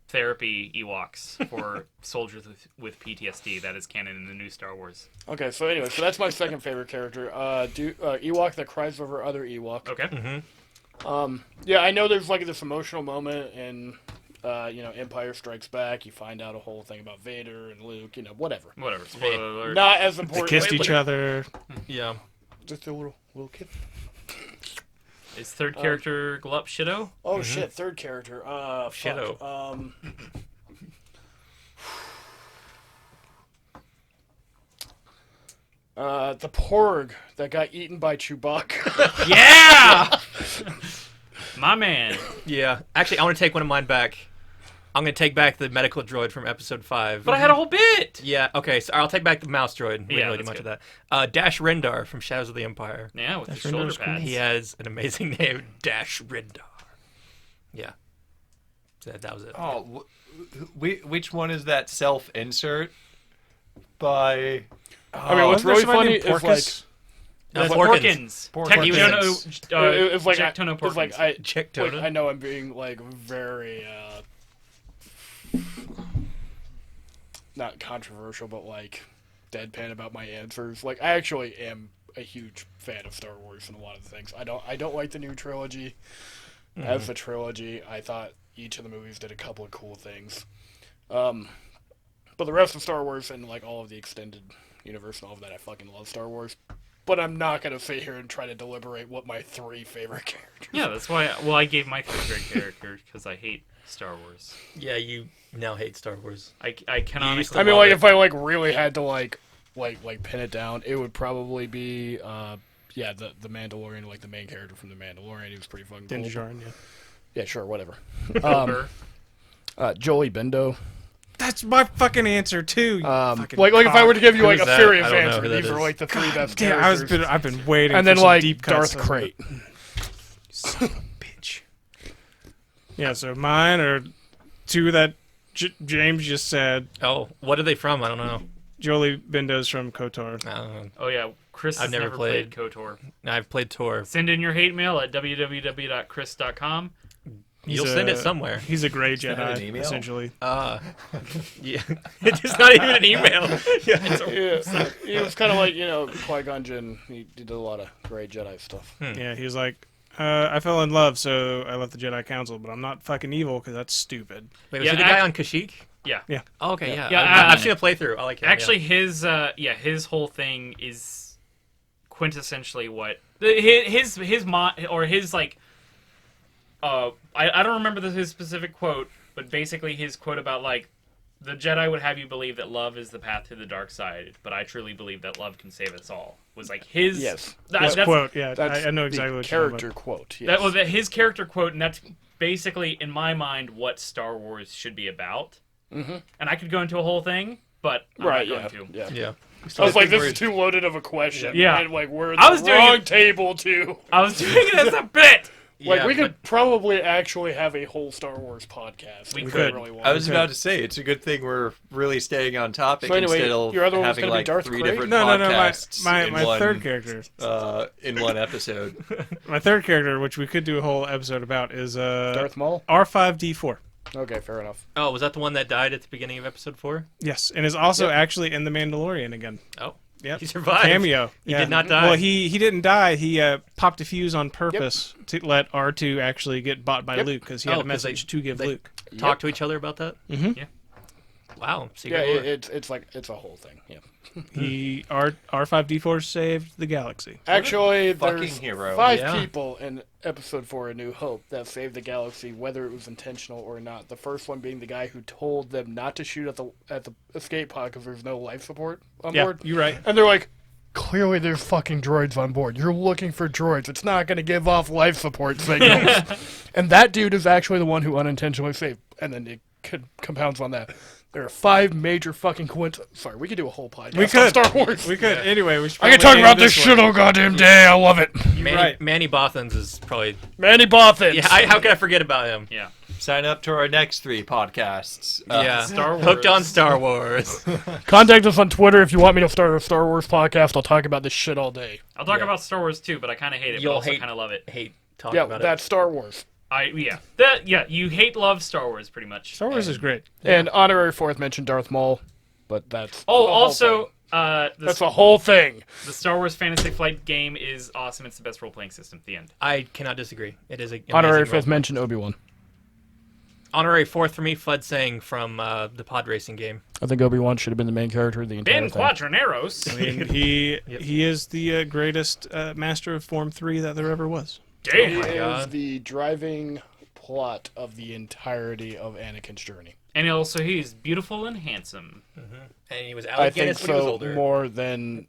therapy Ewoks for soldiers with PTSD. That is canon in the new Star Wars. Okay, so anyway, so that's my second favorite character. Ewok that cries over other Ewok. Okay. Yeah, I know there's like this emotional moment in, Empire Strikes Back. You find out a whole thing about Vader and Luke, whatever. Whatever. Spoiler alert. Not as They important. kissed each other. Yeah. Just a little kid. Is third character Glup Shido? Oh shit, third character. Shadow. The Porg that got eaten by Chewbacca. Yeah! My man. Yeah. Actually, I want to take one of mine back. I'm going to take back the medical droid from episode 5. But I had a whole bit. Yeah, okay, so I'll take back the mouse droid. We Yeah, didn't really do that's much of that. Dash Rendar from Shadows of the Empire. Yeah, with the That's shoulder Rendar's cool. pads. He has an amazing name, Dash Rendar. Yeah. So that was it. Oh, which one is that self-insert by? I mean, what's really funny is like Porkus? That's Porkins. Porkins. it's like Jack Tono it's like Porkins. Check like, Toda. I know I'm being like very not controversial, but like deadpan about my answers. Like I actually am a huge fan of Star Wars and a lot of things. I don't like the new trilogy. As a trilogy, I thought each of the movies did a couple of cool things. But the rest of Star Wars and like all of the extended universe and all of that, I fucking love Star Wars. But I'm not gonna sit here and try to deliberate what my 3 favorite characters. Yeah, that's why. I gave my favorite character because I hate Star Wars. Yeah, you now hate Star Wars. I You used canonically. to I mean, love like it. if I like really had to like pin it down, it would probably be the Mandalorian, like the main character from the Mandalorian. He was pretty fucking Din cool. Djarin, yeah. Yeah, sure, whatever. Burr. Joey Bendo. That's my fucking answer too. Like if I were to give you Who like is a that? serious I don't know answer, who that these are is. like the 3 best Yeah, characters. I've been waiting. and for then some like deep Darth cuts. Crate. Bitch. Yeah, so mine are two that James just said. Oh, what are they from? I don't know. Jolie Bindo's from KOTOR. Oh yeah, Chris I've has never never played played. KOTOR. I've played Tor. Send in your hate mail at www.chris.com. You'll send it somewhere. He's a gray that an Jedi, email? essentially. Yeah. It's not even an email. Yeah, he was kind of like, Qui-Gon Jinn. He did a lot of gray Jedi stuff. Yeah, he was like, I fell in love, so I left the Jedi Council, but I'm not fucking evil because that's stupid. Wait, was Yeah, he the guy on Kashyyyk? Yeah. Yeah. Oh, okay, yeah. Yeah, I've seen a playthrough. I like him. Actually, his whole thing is quintessentially what his like. I don't remember his specific quote, but basically his quote about like the Jedi would have you believe that love is the path to the dark side, but I truly believe that love can save us all. Was like his Yes. His that's, quote, yeah, That's I know exactly the what you're talking character about. quote. Yes. That was his character quote, and that's basically in my mind what Star Wars should be about. Mm-hmm. And I could go into a whole thing, but I'm right. not going Yeah. to. Yeah. Yeah. I was like, this is too loaded of a question. Yeah. And, like, we're at I was the doing wrong it- table too. I was doing it as a bit. Like, Yeah, we could probably actually have a whole Star Wars podcast. We if could. Really wanted I was to. about to say it's a good thing we're really staying on topic So anyway, instead of your other one was having gonna be like Darth 3 Craig? different No, podcasts my in one, third character. in one episode. My third character, which we could do a whole episode about, is Darth Maul? R5D4. Okay, fair enough. Oh, was that the one that died at the beginning of episode 4? Yes, and is also actually in The Mandalorian again. Oh. Yep. He survived. Cameo. He did not die. Well, he didn't die. He popped a fuse on purpose to let R2 actually get bought by Luke because he had Oh, a 'cause message to give they- Luke. Talk to each other about that? Mm-hmm. Yeah. Wow. Yeah, Secret lore. it's a whole thing. Yeah. He R5D4 saved the galaxy. Actually, fucking there's hero. 5 Yeah. people in Episode 4 A New Hope that saved the galaxy, whether it was intentional or not. The first one being the guy who told them not to shoot at the escape pod because there's no life support on Yeah, board. you're right. And they're like, clearly there's fucking droids on board. You're looking for droids. It's not going to give off life support signals. And that dude is actually the one who unintentionally saved. And then it compounds on that. There are 5 major fucking coincidences. Sorry, we could do a whole podcast We could. on Star Wars. We could. Anyway, we should I can probably talk end about this shit one. all goddamn day. I love it. Manny Bothans is probably... Manny Bothans. Yeah, how could I forget about him? Yeah. Sign up to our next 3 podcasts. Yeah. Star Wars. Hooked on Star Wars. Contact us on Twitter if you want me to start a Star Wars podcast. I'll talk about this shit all day. I'll talk Yeah. about Star Wars too, but I kind of hate it, You'll but also hate- kind of love it. Hate talking Yeah, about that's Star Wars. You hate love Star Wars pretty much. Star Wars is great. And honorary fourth mention Darth Maul, but that's Oh, the whole also, thing. the, That's a whole thing. the Star Wars Fantasy Flight game is awesome. It's the best role-playing system. The end. it. I cannot disagree. It is a Honorary amazing fifth role. mention Obi-Wan. Honorary fourth for me, Fudd Sang from the pod racing game. I think Obi-Wan should have been the main character of the entire Ben thing. Quaterneros. I mean, he is the greatest master of Form 3 that there ever was. He Damn. my is God. the driving plot of the entirety of Anakin's journey. And also, he's beautiful and handsome. And he was I Alec think Guinness when he was so older. more than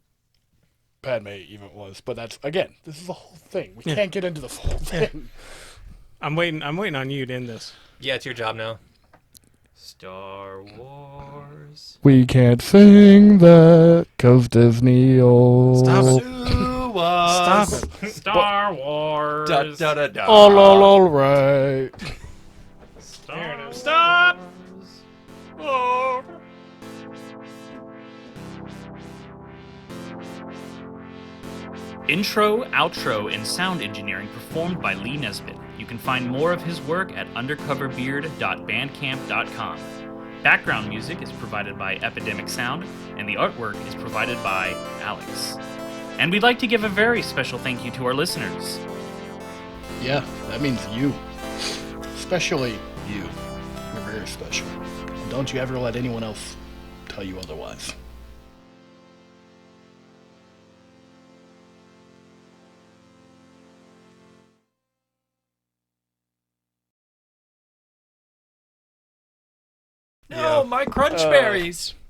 Padme even was. But that's, again, this is a whole thing. We can't get into the whole thing. I'm waiting on you to end this. Yeah, it's your job now. Star Wars. We can't sing that because Disney old. Stop it. Star Wars. Da, da, da, da. All right. Star Wars. Stop. Intro, outro, and sound engineering performed by Lee Nesbitt. You can find more of his work at undercoverbeard.bandcamp.com. Background music is provided by Epidemic Sound, and the artwork is provided by Alex. And we'd like to give a very special thank you to our listeners. Yeah, that means you. Especially you. You're very special. And don't you ever let anyone else tell you otherwise. No, my crunch berries.